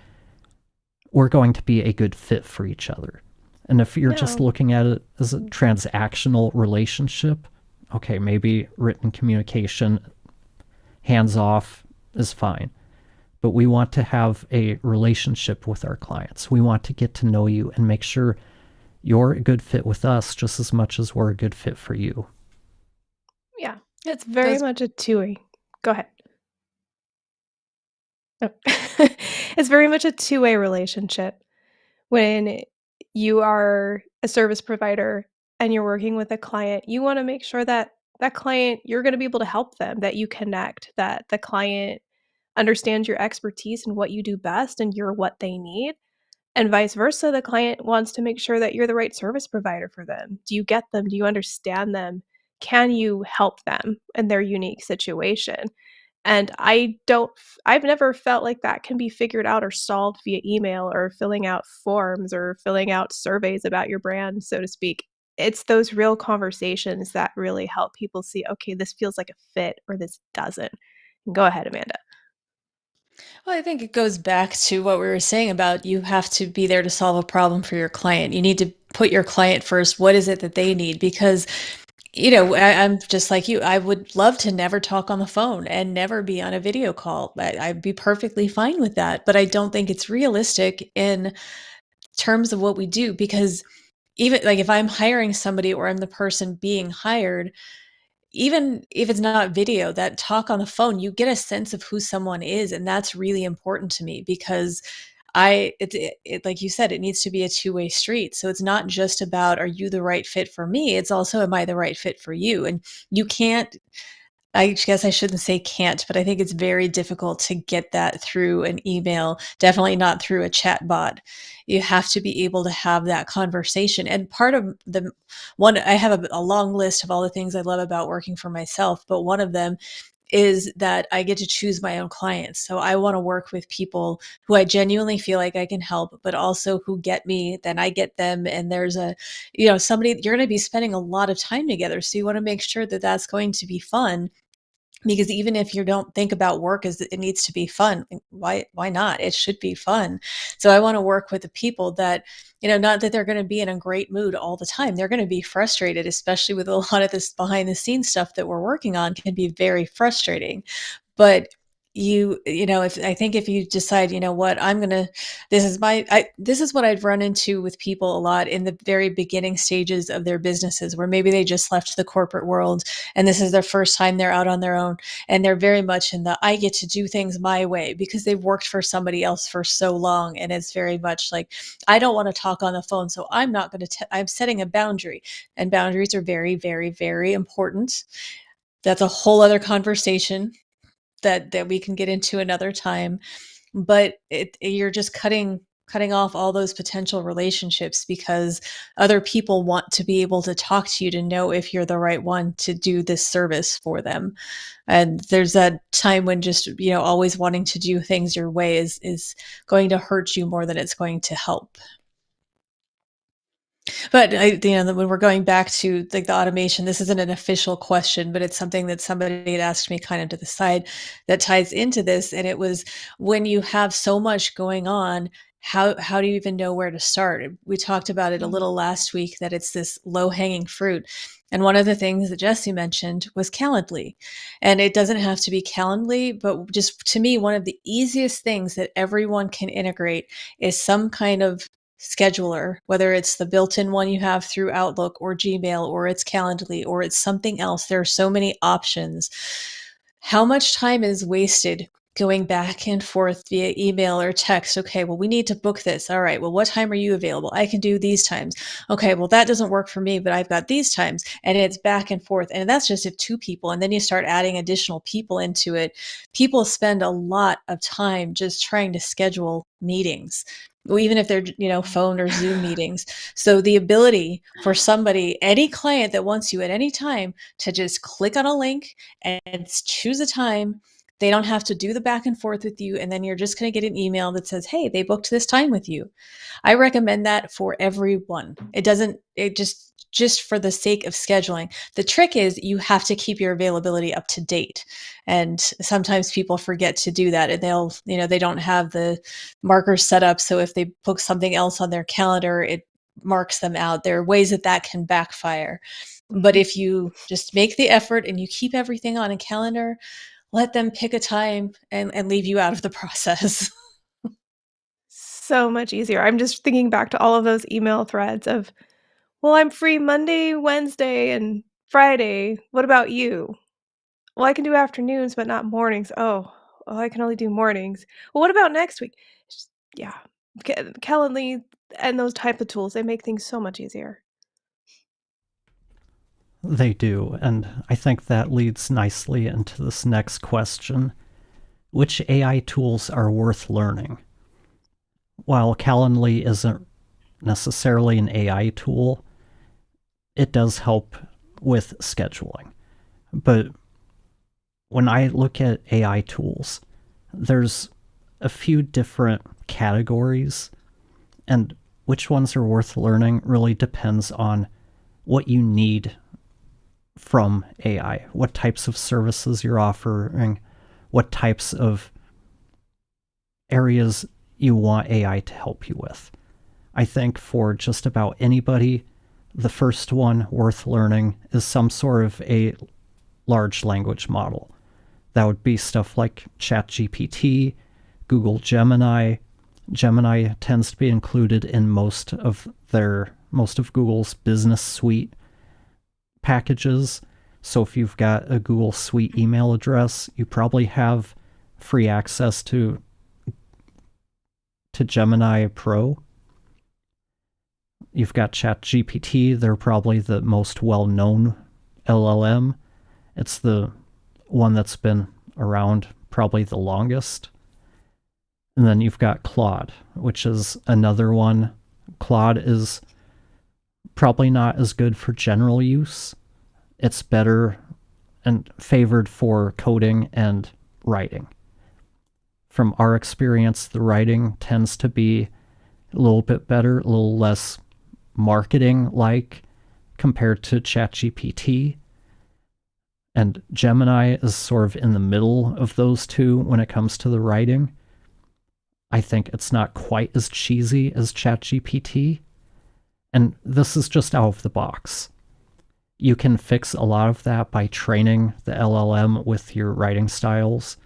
we're going to be a good fit for each other. And if you're just No. looking at it as a transactional relationship, okay, maybe written communication, hands off, is fine. But we want to have a relationship with our clients. We want to get to know you and make sure you're a good fit with us just as much as we're a good fit for you. Yeah. It's very Goes much a two-way. Go ahead. Oh. It's very much a two-way relationship. When you are a service provider and you're working with a client, you wanna make sure that that client you're gonna be able to help them, that you connect, that the client understands your expertise and what you do best and you're what they need, and vice versa, the client wants to make sure that you're the right service provider for them. Do you get them? Do you understand them? Can you help them in their unique situation? And I've never felt like that can be figured out or solved via email or filling out forms or filling out surveys about your brand, so to speak. It's those real conversations that really help people see, "Okay, this feels like a fit," or "This doesn't." Go ahead, Amanda. Well, I think it goes back to what we were saying about you have to be there to solve a problem for your client. You need to put your client first. What is it that they need? Because, I'm just like you. I would love to never talk on the phone and never be on a video call. I'd be perfectly fine with that. But I don't think it's realistic in terms of what we do because even like if I'm hiring somebody or I'm the person being hired, even if it's not video, that talk on the phone, you get a sense of who someone is, and that's really important to me because like you said, it needs to be a two-way street. So it's not just about, are you the right fit for me? It's also, am I the right fit for you? And you can't I guess I shouldn't say can't, but I think it's very difficult to get that through an email, definitely not through a chat bot. You have to be able to have that conversation. And part of the one, I have a long list of all the things I love about working for myself, but one of them is that I get to choose my own clients. So I want to work with people who I genuinely feel like I can help, but also who get me, then I get them. And there's somebody you're going to be spending a lot of time together. So you want to make sure that that's going to be fun because even if you don't think about work as it needs to be fun, why not? It should be fun. So I want to work with the people that, not that they're going to be in a great mood all the time. They're going to be frustrated, especially with a lot of this behind the scenes stuff that we're working on can be very frustrating. But if I think if you decide, what, this is what I've run into with people a lot in the very beginning stages of their businesses where maybe they just left the corporate world and this is their first time they're out on their own and they're very much in the I get to do things my way because they've worked for somebody else for so long, and it's very much like I don't want to talk on the phone, so I'm not going to I'm setting a boundary, and boundaries are very, very, very important. That's a whole other conversation that we can get into another time. But you're just cutting off all those potential relationships because other people want to be able to talk to you to know if you're the right one to do this service for them. And there's that time when just always wanting to do things your way is going to hurt you more than it's going to help. But when we're going back to like the automation, this isn't an official question, but it's something that somebody had asked me kind of to the side that ties into this. And it was, when you have so much going on, how do you even know where to start? We talked about it a Mhm. little last week that it's this low hanging fruit. And one of the things that Jesse mentioned was Calendly. And it doesn't have to be Calendly, but just to me, one of the easiest things that everyone can integrate is some kind of scheduler, whether it's the built-in one you have through Outlook or Gmail, or it's Calendly, or it's something else. There are so many options. How much time is wasted going back and forth via email or text. Okay, well, we need to book this. All right, well, what time are you available? I can do these times. Okay, well, that doesn't work for me, but I've got these times. And it's back and forth. And that's just if two people. And then you start adding additional people into it. People spend a lot of time just trying to schedule meetings, even if they're, phone or Zoom meetings. So the ability for somebody, any client that wants you at any time, to just click on a link and choose a time. They don't have to do the back and forth with you. And then you're just going to get an email that says, hey, they booked this time with you. I recommend that for everyone. It just for the sake of scheduling. The trick is you have to keep your availability up to date. And sometimes people forget to do that, and they don't have the markers set up. So if they book something else on their calendar, it marks them out. There are ways that can backfire. But if you just make the effort and you keep everything on a calendar, let them pick a time and leave you out of the process. So much easier. I'm just thinking back to all of those email threads of, well, I'm free Monday, Wednesday, and Friday. What about you? Well, I can do afternoons, but not mornings. Oh, I can only do mornings. Well, what about next week? Yeah, Calendly and those type of tools, they make things so much easier. They do, and I think that leads nicely into this next question. Which AI tools are worth learning? While Calendly isn't necessarily an AI tool, it does help with scheduling. But when I look at AI tools, there's a few different categories, and which ones are worth learning really depends on what you need from AI, what types of services you're offering, what types of areas you want AI to help you with. I think for just about anybody, the first one worth learning is some sort of a large language model. That would be stuff like ChatGPT, Google Gemini. Gemini tends to be included in most of Google's business suite packages. So if you've got a Google Suite email address, you probably have free access to Gemini Pro. You've got ChatGPT. They're probably the most well-known LLM. It's the one that's been around probably the longest. And then you've got Claude, which is another one. Claude is probably not as good for general use. It's better and favored for coding and writing. From our experience, the writing tends to be a little bit better, a little less marketing-like compared to ChatGPT. And Gemini is sort of in the middle of those two when it comes to the writing. I think it's not quite as cheesy as ChatGPT. And this is just out of the box. You can fix a lot of that by training the LLM with your writing styles.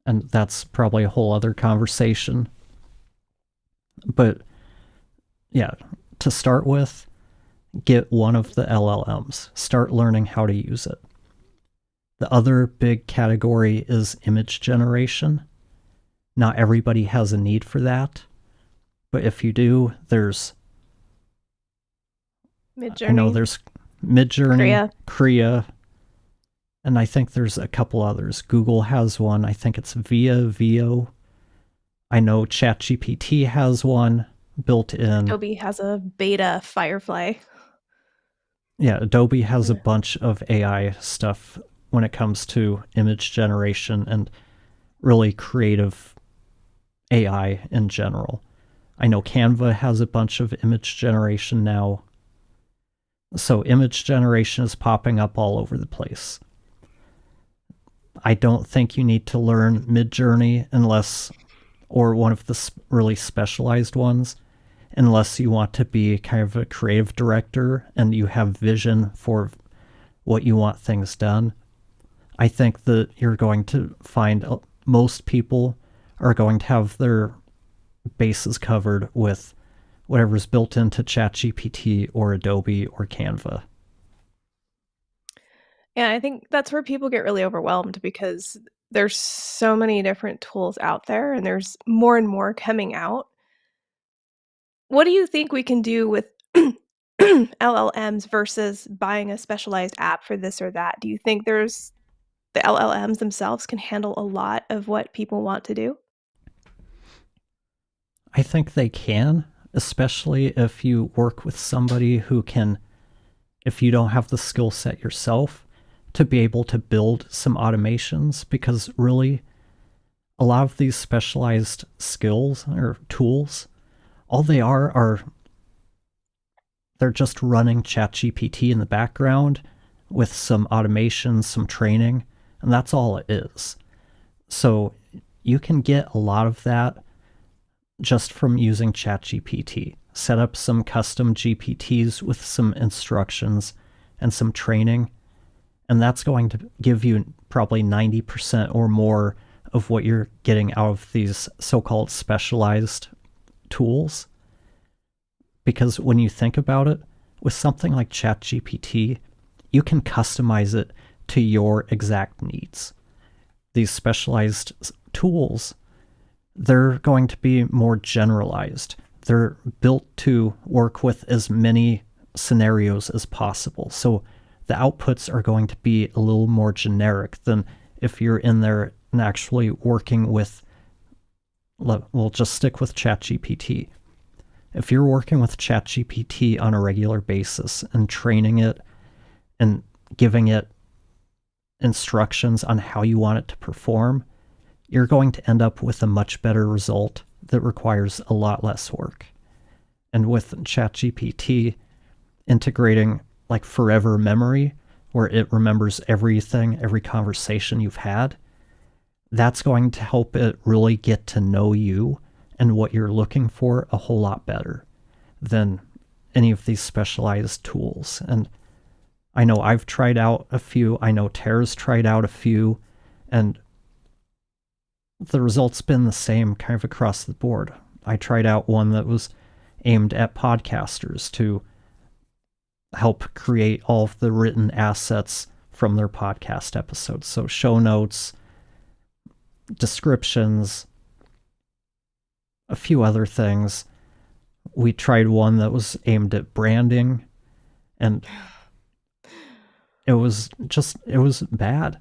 And that's probably a whole other conversation. But yeah, to start with, get one of the LLMs. Start learning how to use it. The other big category is image generation. Not everybody has a need for that. But if you do, there's Midjourney. I know there's Midjourney, Kriya, and I think there's a couple others. Google has one. I think it's Veo. I know ChatGPT has one built in. Adobe has a beta Firefly. Yeah, Adobe has a bunch of AI stuff when it comes to image generation and really creative AI in general. I know Canva has a bunch of image generation now. So image generation is popping up all over the place. I don't think you need to learn Midjourney or one of the really specialized ones, unless you want to be kind of a creative director and you have vision for what you want things done. I think that you're going to find most people are going to have their bases covered with whatever's built into ChatGPT or Adobe or Canva. Yeah, I think that's where people get really overwhelmed because There's so many different tools out there, and there's more and more coming out. What do you think we can do with LLMs versus buying a specialized app for this or that? Do you think there's the LLMs themselves can handle a lot of what people want to do? I think they can, especially if you work with somebody who can, if you don't have the skill set yourself, to be able to build some automations, because really a lot of these specialized skills or tools, all they are they're just running ChatGPT in the background with some automation, some training, and that's all it is. So you can get a lot of that just from using ChatGPT. Set up some custom GPTs with some instructions and some training, and that's going to give you probably 90% or more of what you're getting out of these so-called specialized tools. Because when you think about it, with something like ChatGPT, you can customize it to your exact needs. These specialized tools, they're going to be more generalized. They're built to work with as many scenarios as possible. So the outputs are going to be a little more generic than if you're in there and actually working with, we'll just stick with ChatGPT. If you're working with ChatGPT on a regular basis and training it and giving it instructions on how you want it to perform, you're going to end up with a much better result that requires a lot less work. And with ChatGPT integrating like forever memory, where it remembers everything, every conversation you've had, that's going to help it really get to know you and what you're looking for a whole lot better than any of these specialized tools. And I know I've tried out a few, I know Tara's tried out a few, and the results been the same kind of across the board. I tried out one that was aimed at podcasters to help create all of the written assets from their podcast episodes. So show notes, descriptions, a few other things. We tried one that was aimed at branding, and it was bad.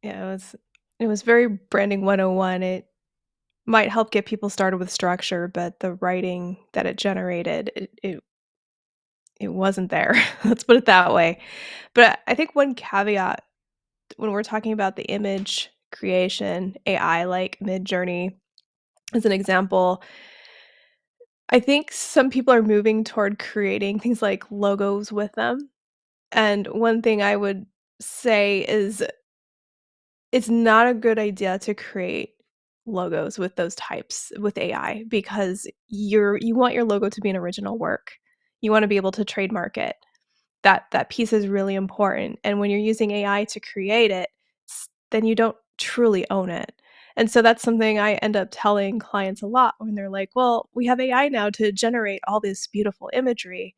Yeah, it was very branding 101. It might help get people started with structure, but the writing that it generated, it wasn't there. Let's put it that way. But I think one caveat when we're talking about the image creation, AI like Midjourney as an example, I think some people are moving toward creating things like logos with them. And one thing I would say is it's not a good idea to create logos with those types with AI because you want your logo to be an original work. You wanna be able to trademark it. That piece is really important, and when you're using AI to create it, then you don't truly own it. And so that's something I end up telling clients a lot when they're like, "Well, we have AI now to generate all this beautiful imagery."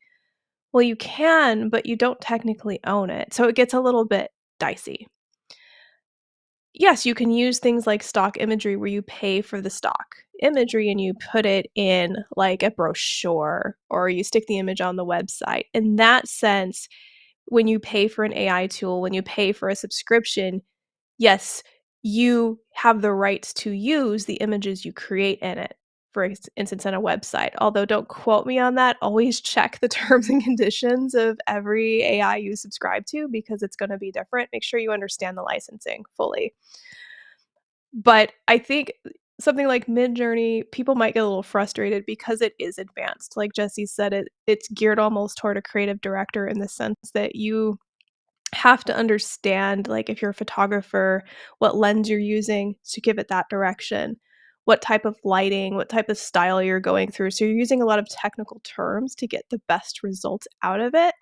Well, you can, but you don't technically own it, so it gets a little bit dicey. Yes, you can use things like stock imagery where you pay for the stock imagery and you put it in like a brochure or you stick the image on the website. In that sense, when you pay for an AI tool, when you pay for a subscription, yes, you have the rights to use the images you create in it, for instance, on a website. Although don't quote me on that, always check the terms and conditions of every AI you subscribe to because it's going to be different. Make sure you understand the licensing fully. But I think something like Midjourney, people might get a little frustrated because it is advanced. Like Jesse said, it's geared almost toward a creative director in the sense that you have to understand, like, if you're a photographer, what lens you're using to give it that direction, what type of lighting, what type of style you're going through. So you're using a lot of technical terms to get the best results out of it.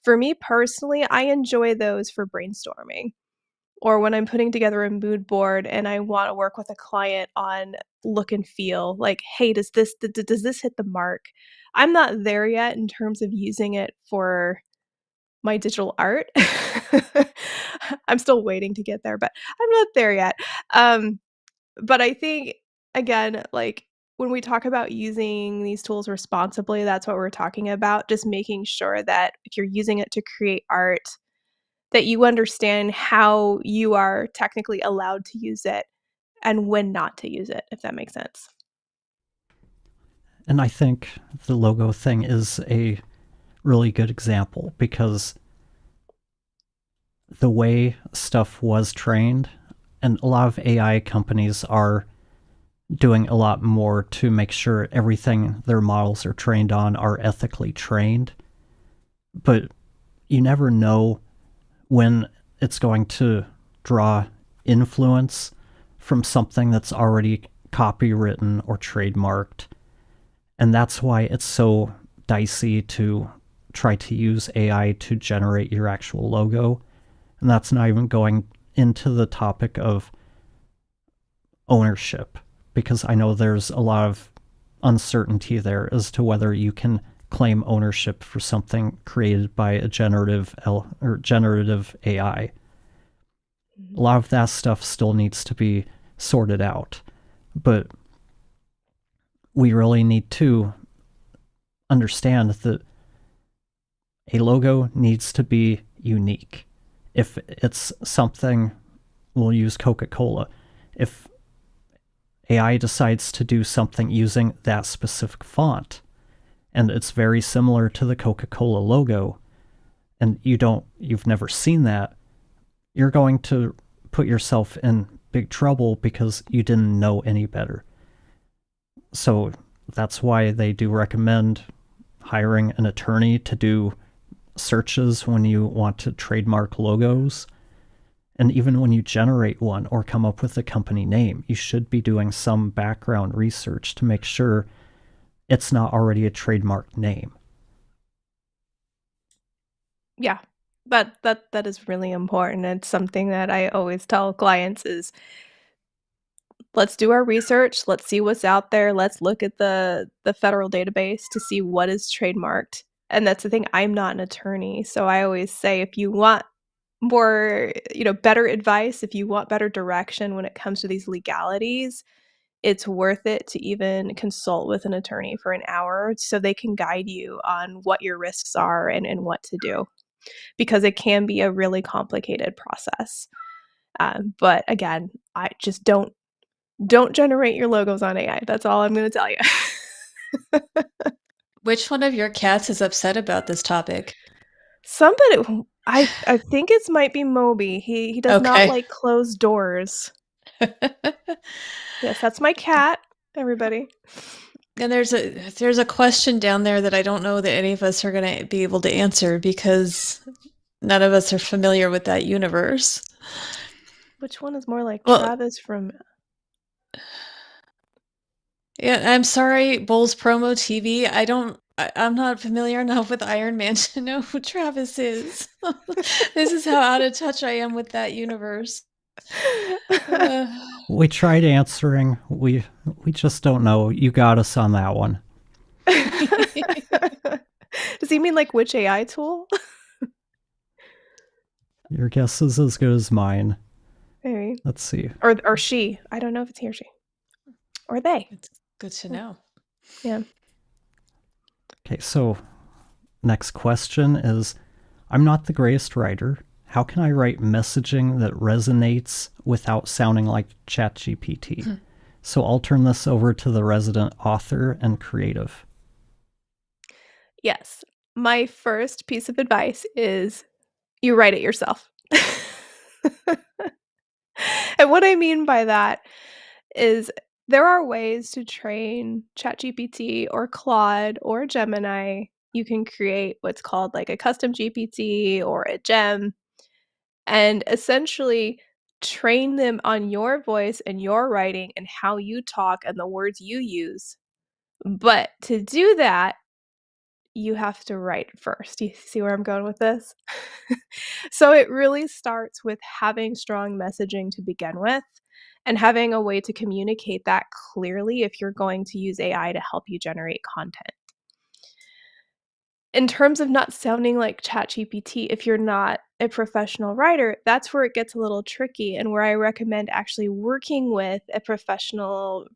For me personally, I enjoy those for brainstorming or when I'm putting together a mood board and I wanna work with a client on look and feel, like, "Hey, does this hit the mark?" I'm not there yet in terms of using it for my digital art. I'm still waiting to get there, but I'm not there yet. Um, but I think, again, like, when we talk about using these tools responsibly, that's what we're talking about, just making sure that if you're using it to create art, that you understand how you are technically allowed to use it and when not to use it, if that makes sense. And I think the logo thing is a really good example because the way stuff was trained, and a lot of AI companies are doing a lot more to make sure everything their models are trained on are ethically trained. But you never know when it's going to draw influence from something that's already copywritten or trademarked. And that's why it's so dicey to try to use AI to generate your actual logo. And that's not even going into the topic of ownership, because I know there's a lot of uncertainty there as to whether you can claim ownership for something created by a generative AI. A lot of that stuff still needs to be sorted out, but we really need to understand that a logo needs to be unique. If it's something, we'll use Coca-Cola. If AI decides to do something using that specific font, and it's very similar to the Coca-Cola logo, and you've never seen that, you're going to put yourself in big trouble because you didn't know any better. So that's why they do recommend hiring an attorney to do searches when you want to trademark logos. And even when you generate one or come up with a company name, you should be doing some background research to make sure it's not already a trademarked name. Yeah. That is really important. It's something that I always tell clients is, let's do our research, let's see what's out there, let's look at the federal database to see what is trademarked. And that's the thing, I'm not an attorney, so I always say if you want more, better advice, if you want better direction when it comes to these legalities, it's worth it to even consult with an attorney for an hour so they can guide you on what your risks are and what to do, because it can be a really complicated process. But again, I just don't generate your logos on AI. That's all I'm going to tell you. Which one of your cats is upset about this topic? Somebody, I think it might be Moby. He does not Okay. like closed doors. Yes, that's my cat, everybody. And there's a question down there that I don't know that any of us are going to be able to answer because none of us are familiar with that universe. Which one is more like Well, Travis from yeah, I'm sorry, Bulls Promo TV. I'm not familiar enough with Iron Man to know who Travis is. This is how out of touch I am with that universe. Uh, We tried answering. We just don't know. You got us on that one. Does he mean like which AI tool? Your guess is as good as mine. Maybe. Let's see. Or she. I don't know if it's he or she. Or they. it's good to know. Yeah. Okay, so next question is, I'm not the greatest writer. How can I write messaging that resonates without sounding like ChatGPT? So I'll turn this over to the resident author and creative. Yes. My first piece of advice is you write it yourself. And what I mean by that is there are ways to train ChatGPT or Claude or Gemini. You can create what's called like a custom GPT or a gem and essentially train them on your voice and your writing and how you talk and the words you use. But to do that, you have to write first. You see where I'm going with this? So it really starts with having strong messaging to begin with and having a way to communicate that clearly if you're going to use AI to help you generate content. in terms of not sounding like ChatGPT, if you're not a professional writer, that's where it gets a little tricky and where I recommend actually working with a professional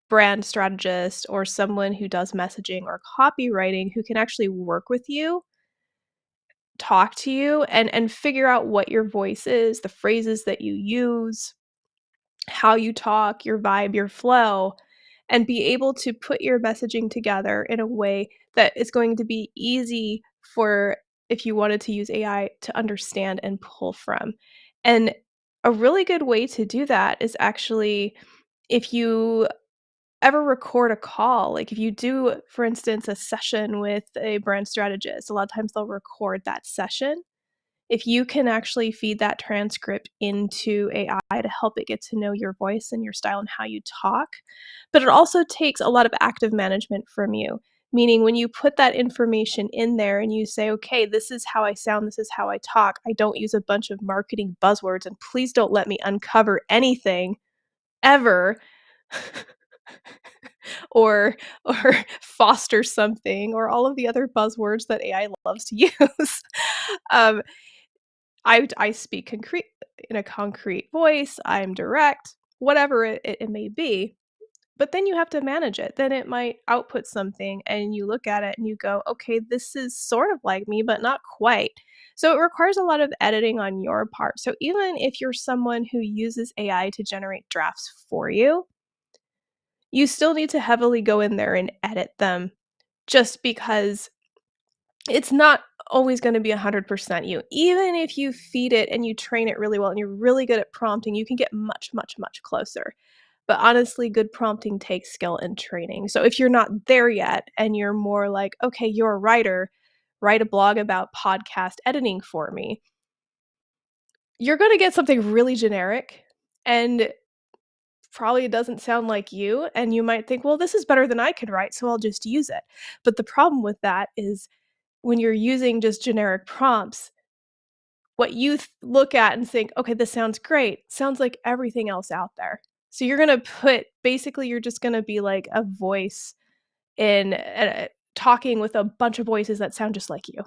brand strategist or someone who does messaging or copywriting who can actually work with you, talk to you, and figure out what your voice is, the phrases that you use, how you talk, your vibe, your flow, and be able to put your messaging together in a way that is going to be easy for if you wanted to use AI to understand and pull from. And a really good way to do that is actually if you ever record a call, like if you do, for instance, a session with a brand strategist, a lot of times they'll record that session. If you can actually feed that transcript into AI to help it get to know your voice and your style and how you talk, but it also takes a lot of active management from you. Meaning, when you put that information in there and you say, okay, this is how I sound, this is how I talk, I don't use a bunch of marketing buzzwords, and please don't let me uncover anything ever or or foster something or all of the other buzzwords that AI loves to use. um, I speak concrete in a concrete voice, I'm direct, whatever it may be, but then you have to manage it. Then it might output something and you look at it and you go, "Okay, this is sort of like me, but not quite." So it requires a lot of editing on your part. So even if you're someone who uses AI to generate drafts for you still need to heavily go in there and edit them just because it's not always gonna be 100% you. Even if you feed it and you train it really well and you're really good at prompting, you can get much, much, much closer. But honestly, good prompting takes skill and training. So if you're not there yet and you're more like, "Okay, you're a writer, write a blog about podcast editing for me," you're gonna get something really generic and probably doesn't sound like you, and you might think, "Well, this is better than I could write, so I'll just use it." But the problem with that is when you're using just generic prompts, what you look at and think, "Okay, this sounds great," sounds like everything else out there. So you're gonna put basically, you're just gonna be like a voice in talking with a bunch of voices that sound just like you.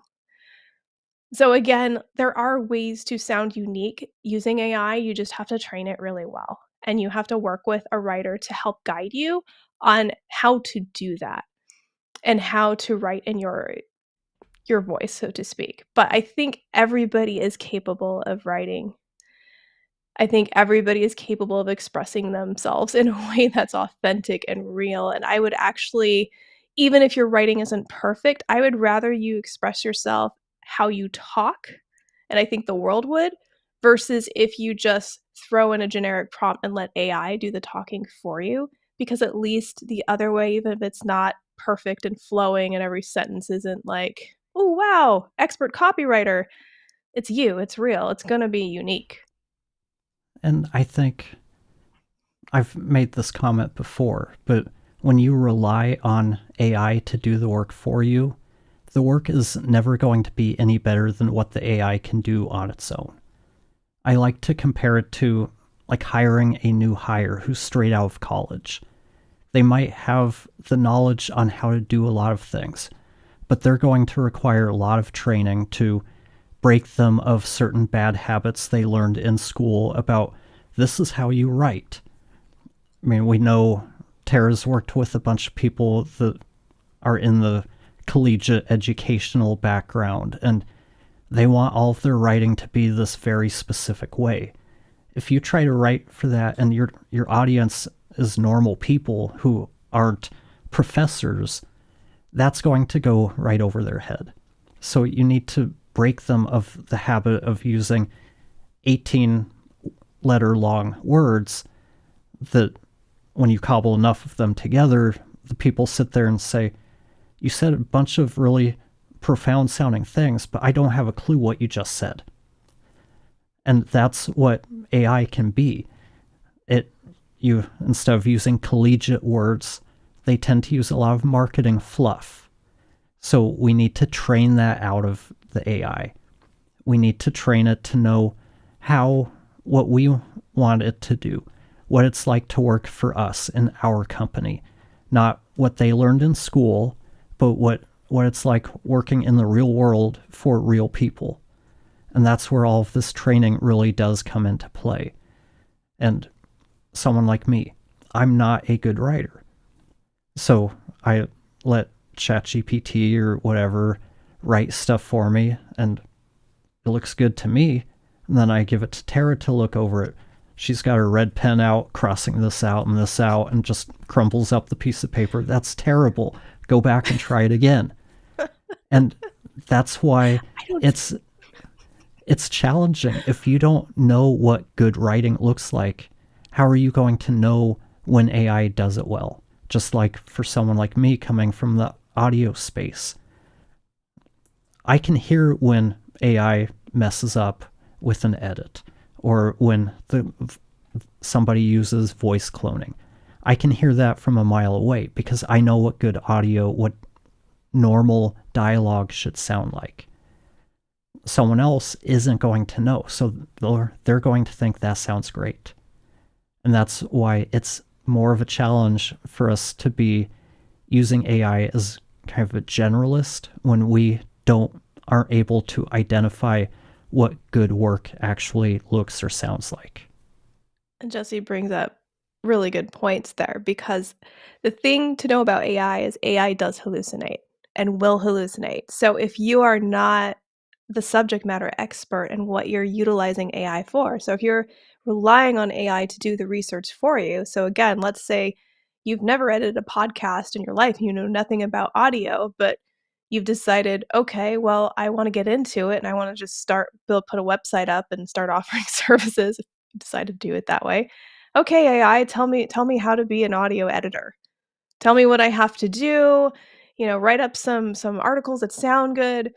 So again, there are ways to sound unique using AI, you just have to train it really well, and you have to work with a writer to help guide you on how to do that and how to write in your voice, so to speak. But I think everybody is capable of writing. I think everybody is capable of expressing themselves in a way that's authentic and real, and I would actually, even if your writing isn't perfect, I would rather you express yourself how you talk, and I think the world would, versus if you just throw in a generic prompt and let AI do the talking for you, because at least the other way, even if it's not perfect and flowing and every sentence isn't like, "Oh, wow, expert copywriter," it's you, it's real, it's gonna be unique. And I think I've made this comment before, but when you rely on AI to do the work for you, the work is never going to be any better than what the AI can do on its own. I like to compare it to like hiring a new hire who's straight out of college. They might have the knowledge on how to do a lot of things, but they're going to require a lot of training to break them of certain bad habits they learned in school about this is how you write. I mean, we know Tara's worked with a bunch of people that are in the collegiate educational background, and they want all of their writing to be this very specific way. If you try to write for that and your audience is normal people who aren't professors, that's going to go right over their head. So you need to break them of the habit of using 18 letter long words that when you cobble enough of them together, the people sit there and say, "You said a bunch of really profound sounding things, but I don't have a clue what you just said." And that's what AI can be. You instead of using collegiate words, they tend to use a lot of marketing fluff. So we need to train that out of the AI. We need to train it to know what we want it to do, what it's like to work for us in our company, not what they learned in school, but what what it's like working in the real world for real people. And that's where all of this training really does come into play. And someone like me, I'm not a good writer. So I let ChatGPT or whatever write stuff for me, and it looks good to me. And then I give it to Tara to look over it. She's got her red pen out, crossing this out, and just crumbles up the piece of paper. That's terrible. Go back and try it again. And that's why it's challenging. If you don't know what good writing looks like, how are you going to know when AI does it well? Just like for someone like me coming from the audio space, I can hear when AI messes up with an edit, or when somebody uses voice cloning. I can hear that from a mile away because I know what good audio, what normal dialogue should sound like. Someone else isn't going to know, so they're going to think that sounds great. And that's why it's more of a challenge for us to be using AI as kind of a generalist when we aren't able to identify what good work actually looks or sounds like. And Jesse brings up really good points there, because the thing to know about AI is AI does hallucinate and will hallucinate. So if you are not the subject matter expert in what you're utilizing AI for, so if you're relying on AI to do the research for you, so again, let's say you've never edited a podcast in your life, you know nothing about audio, but you've decided, okay, well, I want to get into it and I want to just put a website up and start offering services. If you decide to do it that way. Okay, AI, tell me how to be an audio editor. Tell me what I have to do, write up some articles that sound good.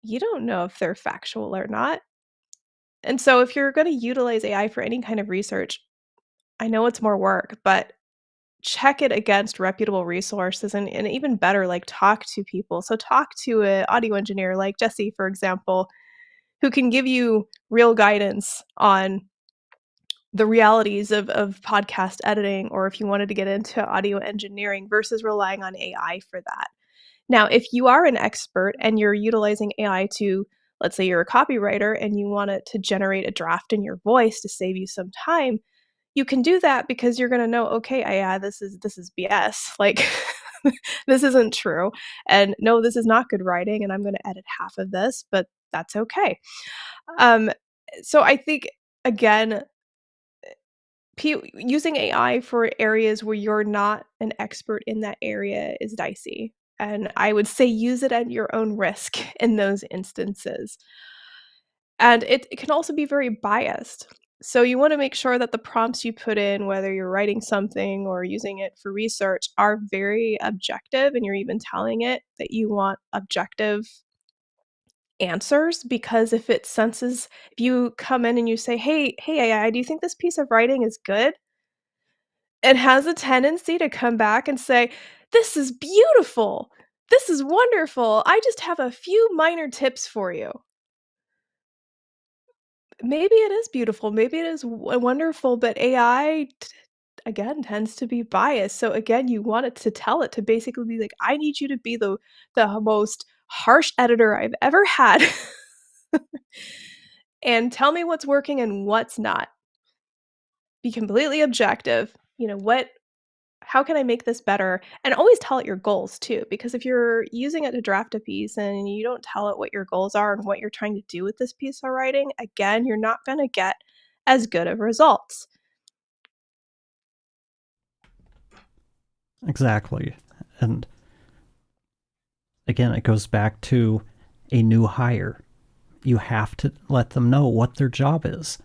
You don't know if they're factual or not. And so if you're going to utilize AI for any kind of research, I know it's more work, but check it against reputable resources, and even better, like talk to people. So talk to an audio engineer like Jesse, for example, who can give you real guidance on the realities of podcast editing, or if you wanted to get into audio engineering versus relying on AI for that. Now, if you are an expert and you're utilizing AI to, let's say you're a copywriter and you want it to generate a draft in your voice to save you some time, you can do that because you're gonna know, okay, yeah, this is BS. Like, this isn't true. And no, this is not good writing, and I'm gonna edit half of this, but that's okay. Um, so I think, again, using AI for areas where you're not an expert in that area is dicey. And I would say use it at your own risk in those instances. And it can also be very biased. So you want to make sure that the prompts you put in, whether you're writing something or using it for research, are very objective, and you're even telling it that you want objective answers. Because if you come in and you say, hey AI, do you think this piece of writing is good? It has a tendency to come back and say, "This is beautiful. This is wonderful. I just have a few minor tips for you." Maybe it is beautiful, maybe it is wonderful, but AI, again, tends to be biased. So again, you want it to tell it to basically be like, "I need you to be the most harsh editor I've ever had, and tell me what's working and what's not. Be completely objective. How can I make this better?" And always tell it your goals too, because if you're using it to draft a piece and you don't tell it what your goals are and what you're trying to do with this piece of writing, again, you're not going to get as good of results. Exactly. And again, it goes back to a new hire. You have to let them know what their job is.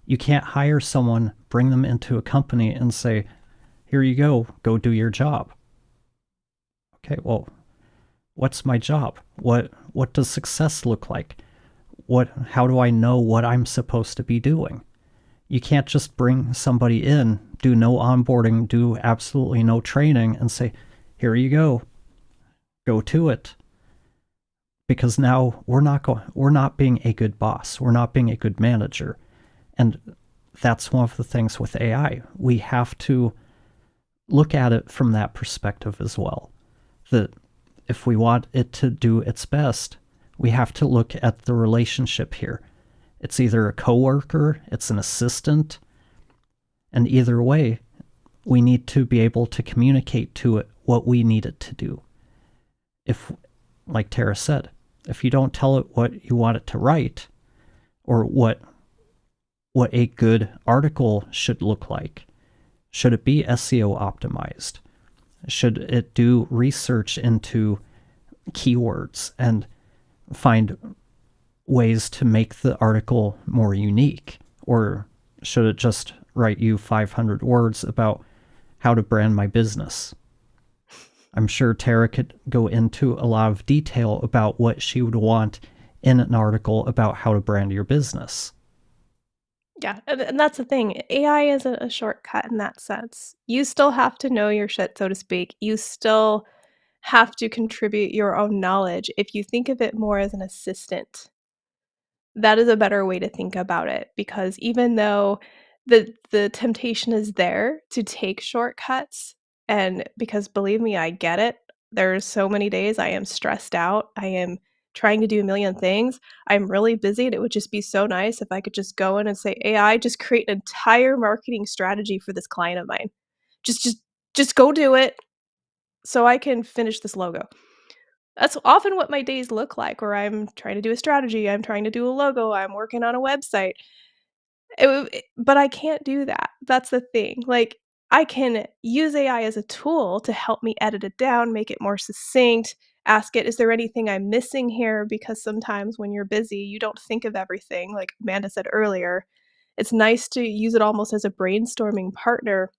You can't hire someone, bring them into a company and say, "Here you go do your job." Okay, well, what's my job? What does success look like? How do I know what I'm supposed to be doing? You can't just bring somebody in, do no onboarding, do absolutely no training, and say, "Here you go to it." Because now we're not being a good boss. We're not being a good manager. And that's one of the things with AI. We have to look at it from that perspective as well. That if we want it to do its best, we have to look at the relationship here. It's either a coworker, it's an assistant, and either way, we need to be able to communicate to it what we need it to do. If, like Tara said, if you don't tell it what you want it to write, or what a good article should look like, should it be SEO optimized? Should it do research into keywords and find ways to make the article more unique? Or should it just write you 500 words about how to brand my business? I'm sure Tara could go into a lot of detail about what she would want in an article about how to brand your business. Yeah, and that's the thing. AI isn't a shortcut in that sense. You still have to know your shit, so to speak. You still have to contribute your own knowledge. If you think of it more as an assistant, that is a better way to think about it, because even though the temptation is there to take shortcuts, and because believe me, I get it. There's so many days I am stressed out. I am trying to do a million things. I'm really busy, and it would just be so nice if I could just go in and say, "AI, just create an entire marketing strategy for this client of mine. Just go do it so I can finish this logo." That's often what my days look like, where I'm trying to do a strategy, I'm trying to do a logo, I'm working on a website. But I can't do that. That's the thing. Like, I can use AI as a tool to help me edit it down, make it more succinct, ask it, "Is there anything I'm missing here?" Because sometimes when you're busy, you don't think of everything, like Amanda said earlier. It's nice to use it almost as a brainstorming partner,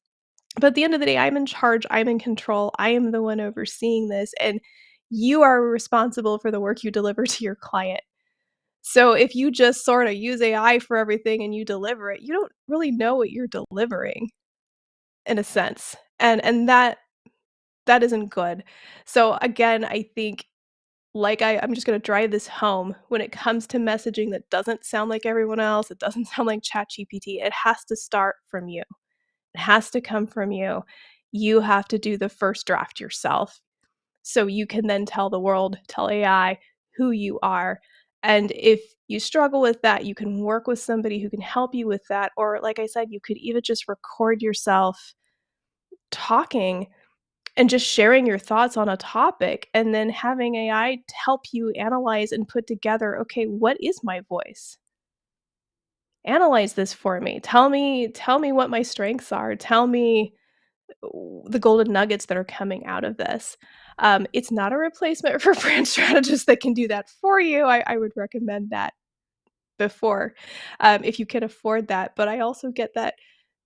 but at the end of the day, I'm in charge, I'm in control, I am the one overseeing this, and you are responsible for the work you deliver to your client. So if you just sorta use AI for everything and you deliver it, you don't really know what you're delivering in a sense, and that isn't good. So again, I think, like, I'm just gonna drive this home. When it comes to messaging that doesn't sound like everyone else, it doesn't sound like ChatGPT, it has to start from you. It has to come from you. You have to do the first draft yourself, so you can then tell the world, tell AI who you are. And if you struggle with that, you can work with somebody who can help you with that. Or, like I said, you could even just record yourself talking and just sharing your thoughts on a topic, and then having AI to help you analyze and put together, okay, what is my voice? Analyze this for me. Tell me what my strengths are. Tell me the golden nuggets that are coming out of this. It's not a replacement for brand strategists that can do that for you. I would recommend that before, if you can afford that. But I also get that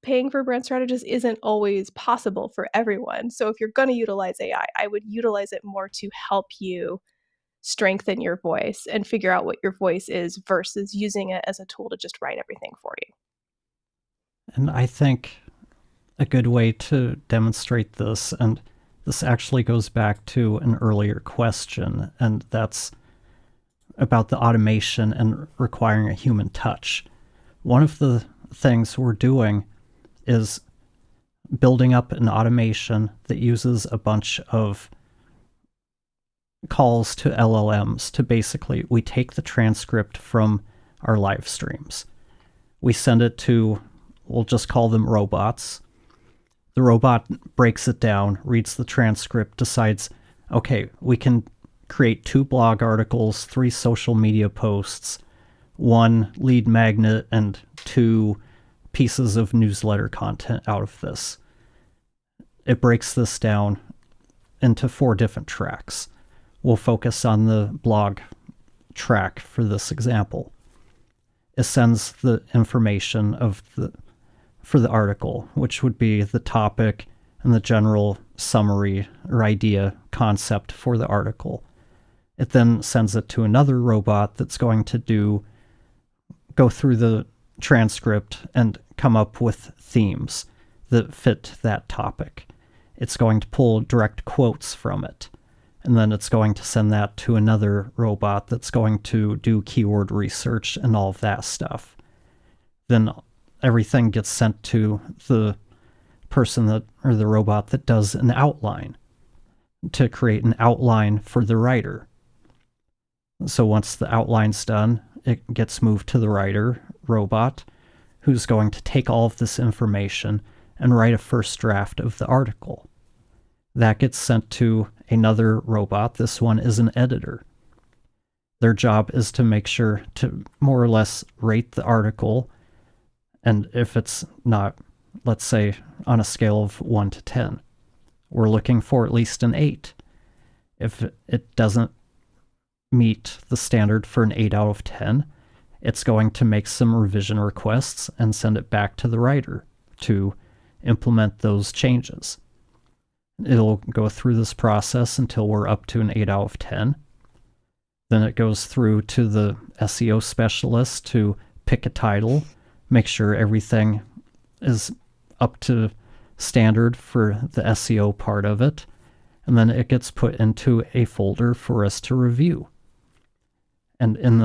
paying for brand strategists isn't always possible for everyone. So if you're going to utilize AI, I would utilize it more to help you strengthen your voice and figure out what your voice is versus using it as a tool to just write everything for you. And I think a good way to demonstrate this, and this actually goes back to an earlier question, and that's about the automation and requiring a human touch. One of the things we're doing is building up an automation that uses a bunch of calls to LLMs to basically, we take the transcript from our live streams. We send it to, we'll just call them robots. The robot breaks it down, reads the transcript, decides, okay, we can create 2 blog articles, 3 social media posts, 1 lead magnet, and 2 pieces of newsletter content out of this. It breaks this down into 4 different tracks. We'll focus on the blog track for this example. It sends the information for the article, which would be the topic and the general summary or idea concept for the article. It then sends it to another robot that's going to go through the transcript and come up with themes that fit that topic. It's going to pull direct quotes from it. And then it's going to send that to another robot that's going to do keyword research and all of that stuff. Then everything gets sent to the person or the robot that does an outline. to create an outline for the writer. So once the outline's done, it gets moved to the writer robot, who's going to take all of this information and write a first draft of the article. That gets sent to another robot. This one is an editor. Their job is to make sure to more or less rate the article, and if it's not, let's say, on a scale of 1 to 10, we're looking for at least an 8. If it doesn't meet the standard for an 8 out of 10, it's going to make some revision requests and send it back to the writer to implement those changes. It'll go through this process until we're up to an 8 out of 10. Then it goes through to the SEO specialist to pick a title, make sure everything is up to standard for the SEO part of it, and then it gets put into a folder for us to review. And in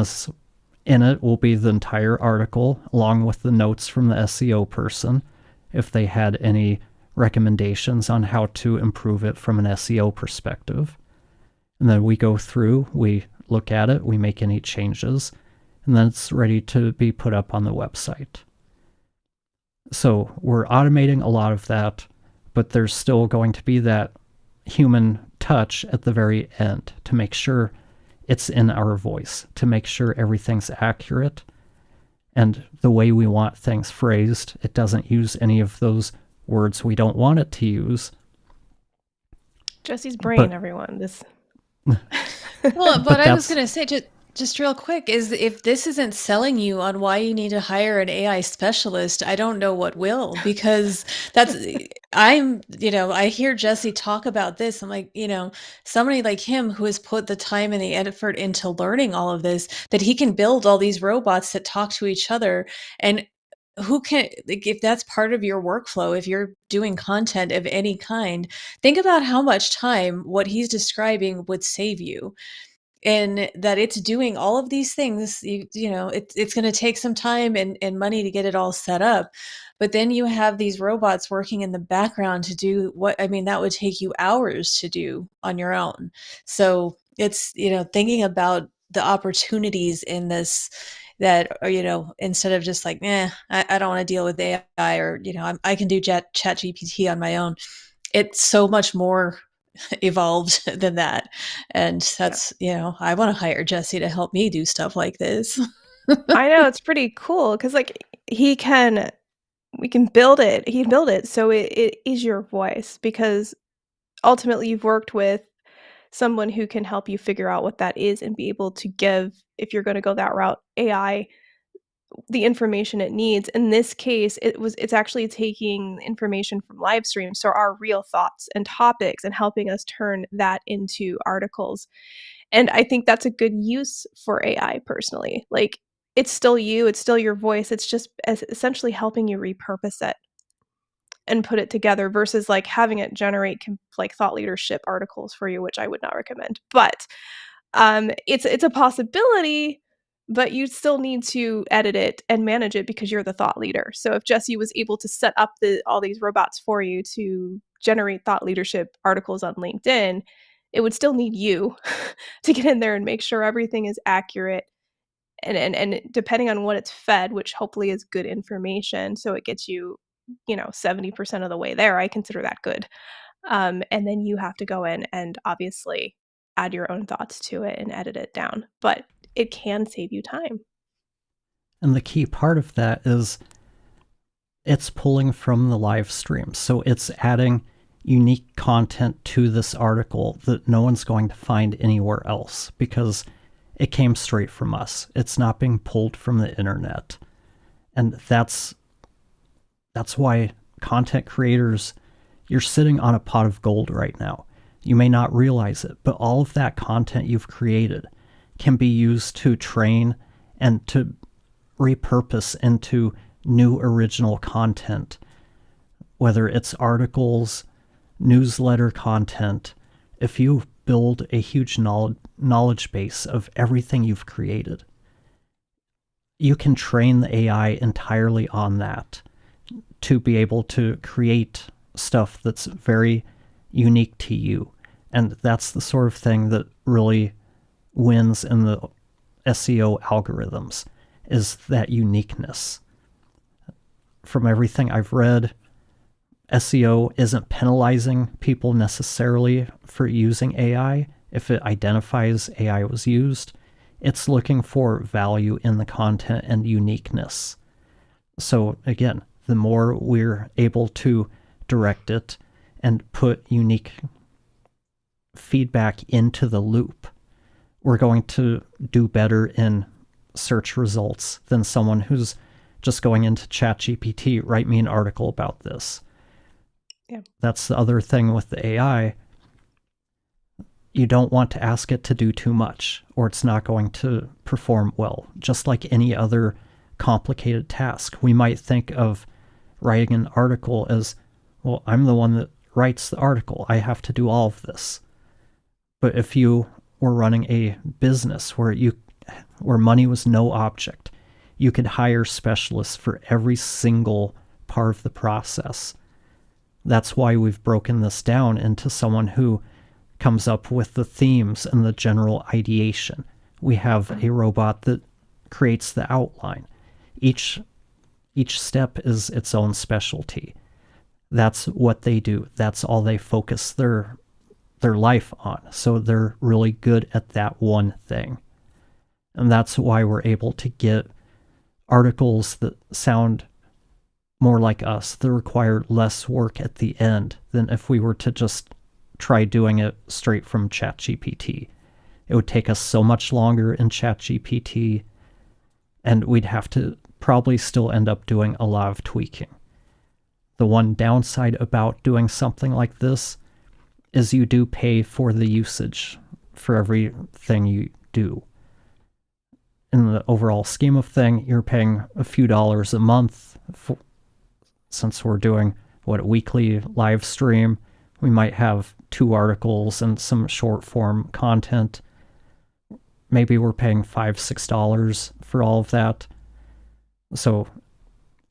it will be the entire article, along with the notes from the SEO person, if they had any recommendations on how to improve it from an SEO perspective. And then we go through, we look at it, we make any changes, and then it's ready to be put up on the website. So we're automating a lot of that, but there's still going to be that human touch at the very end to make sure it's in our voice, to make sure everything's accurate and the way we want things phrased. It doesn't use any of those words we don't want it to use. Jesse's brain, everyone. This. Well, but I was going to say, just real quick, is if this isn't selling you on why you need to hire an AI specialist, I don't know what will, because I hear Jesse talk about this. I'm like, somebody like him who has put the time and the effort into learning all of this, that he can build all these robots that talk to each other. And who can, like, if that's part of your workflow, if you're doing content of any kind, think about how much time what he's describing would save you. And that it's doing all of these things, it's going to take some time and money to get it all set up. But then you have these robots working in the background to do that would take you hours to do on your own. So it's, thinking about the opportunities in this, that, instead of just like, I don't want to deal with AI, or, I can do ChatGPT on my own. It's so much more evolved than that. And that's, I want to hire Jesse to help me do stuff like this. I know, it's pretty cool because we can build it. He can build it so it is your voice, because ultimately you've worked with someone who can help you figure out what that is and be able to give, if you're going to go that route, AI the information it needs. In this case, it's actually taking information from live streams, so our real thoughts and topics, and helping us turn that into articles. And I think that's a good use for AI personally. Like, it's still you, it's still your voice. It's just essentially helping you repurpose it and put it together, versus like having it generate like thought leadership articles for you, which I would not recommend. But it's a possibility, but you still need to edit it and manage it because you're the thought leader. So if Jesse was able to set up all these robots for you to generate thought leadership articles on LinkedIn, it would still need you to get in there and make sure everything is accurate. And depending on what it's fed, which hopefully is good information, so it gets you, 70% of the way there, I consider that good. And then you have to go in and obviously add your own thoughts to it and edit it down. But it can save you time. And the key part of that is it's pulling from the live stream. So it's adding unique content to this article that no one's going to find anywhere else, because it came straight from us. It's not being pulled from the internet. And that's why content creators, you're sitting on a pot of gold right now. You may not realize it, but all of that content you've created can be used to train and to repurpose into new original content, whether it's articles, newsletter content. If you build a huge knowledge base of everything you've created, you can train the AI entirely on that to be able to create stuff that's very unique to you. And that's the sort of thing that really wins in the SEO algorithms, is that uniqueness. From everything I've read, SEO isn't penalizing people necessarily for using AI. If it identifies AI was used, it's looking for value in the content and uniqueness. So again, the more we're able to direct it and put unique feedback into the loop, we're going to do better in search results than someone who's just going into ChatGPT, write me an article about this. Yeah. That's the other thing with the AI. You don't want to ask it to do too much, or it's not going to perform well. Just like any other complicated task, we might think of writing an article as, well, I'm the one that writes the article. I have to do all of this. But if you were running a business where money was no object, you could hire specialists for every single part of the process. That's why we've broken this down into someone who comes up with the themes and the general ideation. We have a robot that creates the outline. Each step is its own specialty. That's what they do. That's all they focus their life on. So they're really good at that one thing. And that's why we're able to get articles that sound more like us, that require less work at the end than if we were to just try doing it straight from ChatGPT. It would take us so much longer in ChatGPT, and we'd have to probably still end up doing a lot of tweaking. The one downside about doing something like this is you do pay for the usage for everything you do. In the overall scheme of thing, you're paying a few dollars a month. Since we're doing a weekly live stream, we might have 2 articles and some short form content. Maybe we're paying $5, $6 for all of that. So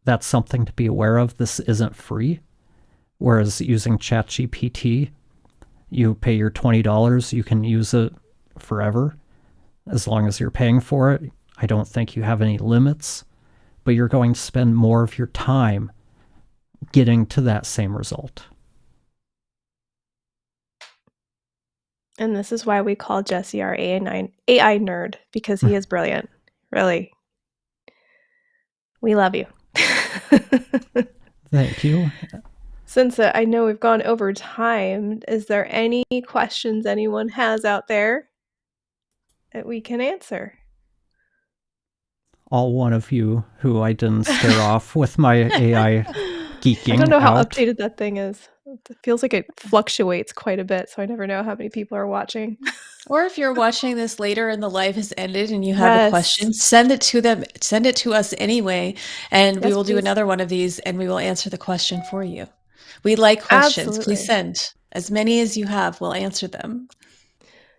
that's something to be aware of. This isn't free. Whereas using ChatGPT, you pay your $20, you can use it forever. As long as you're paying for it, I don't think you have any limits, but you're going to spend more of your time getting to that same result. And this is why we call Jesse our AI nerd, because he is brilliant. Really. We love you. Thank you. Since I know we've gone over time, is there any questions anyone has out there that we can answer? All one of you who I didn't scare off with my AI geeking I don't know how out. updated that thing is. It feels like it fluctuates quite a bit, so I never know how many people are watching. Or if you're watching this later and the live has ended and you have a question, send it to them. Send it to us anyway, and we will do another one of these and we will answer the question for you. We like questions. Absolutely. Please send as many as you have. We'll answer them.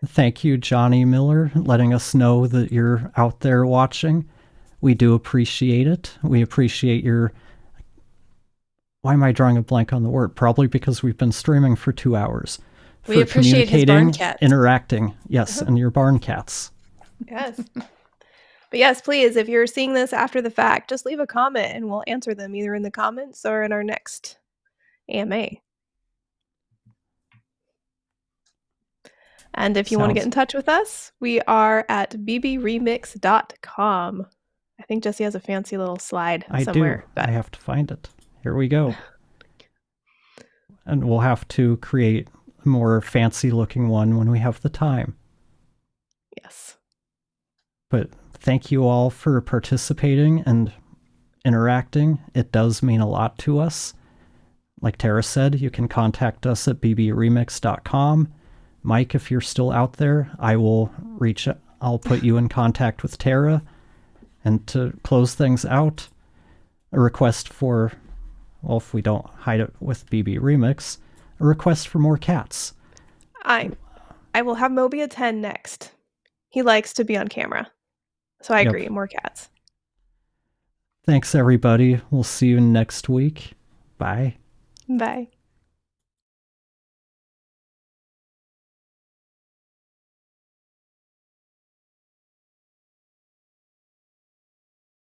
Thank you, Johnny Miller, letting us know that you're out there watching. We do appreciate it. We appreciate your... Why am I drawing a blank on the word? Probably because we've been streaming for 2 hours. We appreciate his barn cats. Interacting, yes, and your barn cats. Yes. But yes, please, if you're seeing this after the fact, just leave a comment and we'll answer them either in the comments or in our next AMA. And if you want to get in touch with us, we are at bbremix.com. I think Jesse has a fancy little slide somewhere. I have to find it. Here we go. And we'll have to create a more fancy looking one when we have the time. Yes. But thank you all for participating and interacting. It does mean a lot to us. Like Tara said, you can contact us at bbremix.com. Mike, if you're still out there, I'll put you in contact with Tara. And to close things out, a request for, well, if we don't hide it with BB Remix, a request for more cats. I will have Moby attend next. He likes to be on camera. So I agree, more cats. Thanks, everybody. We'll see you next week. Bye. Bye.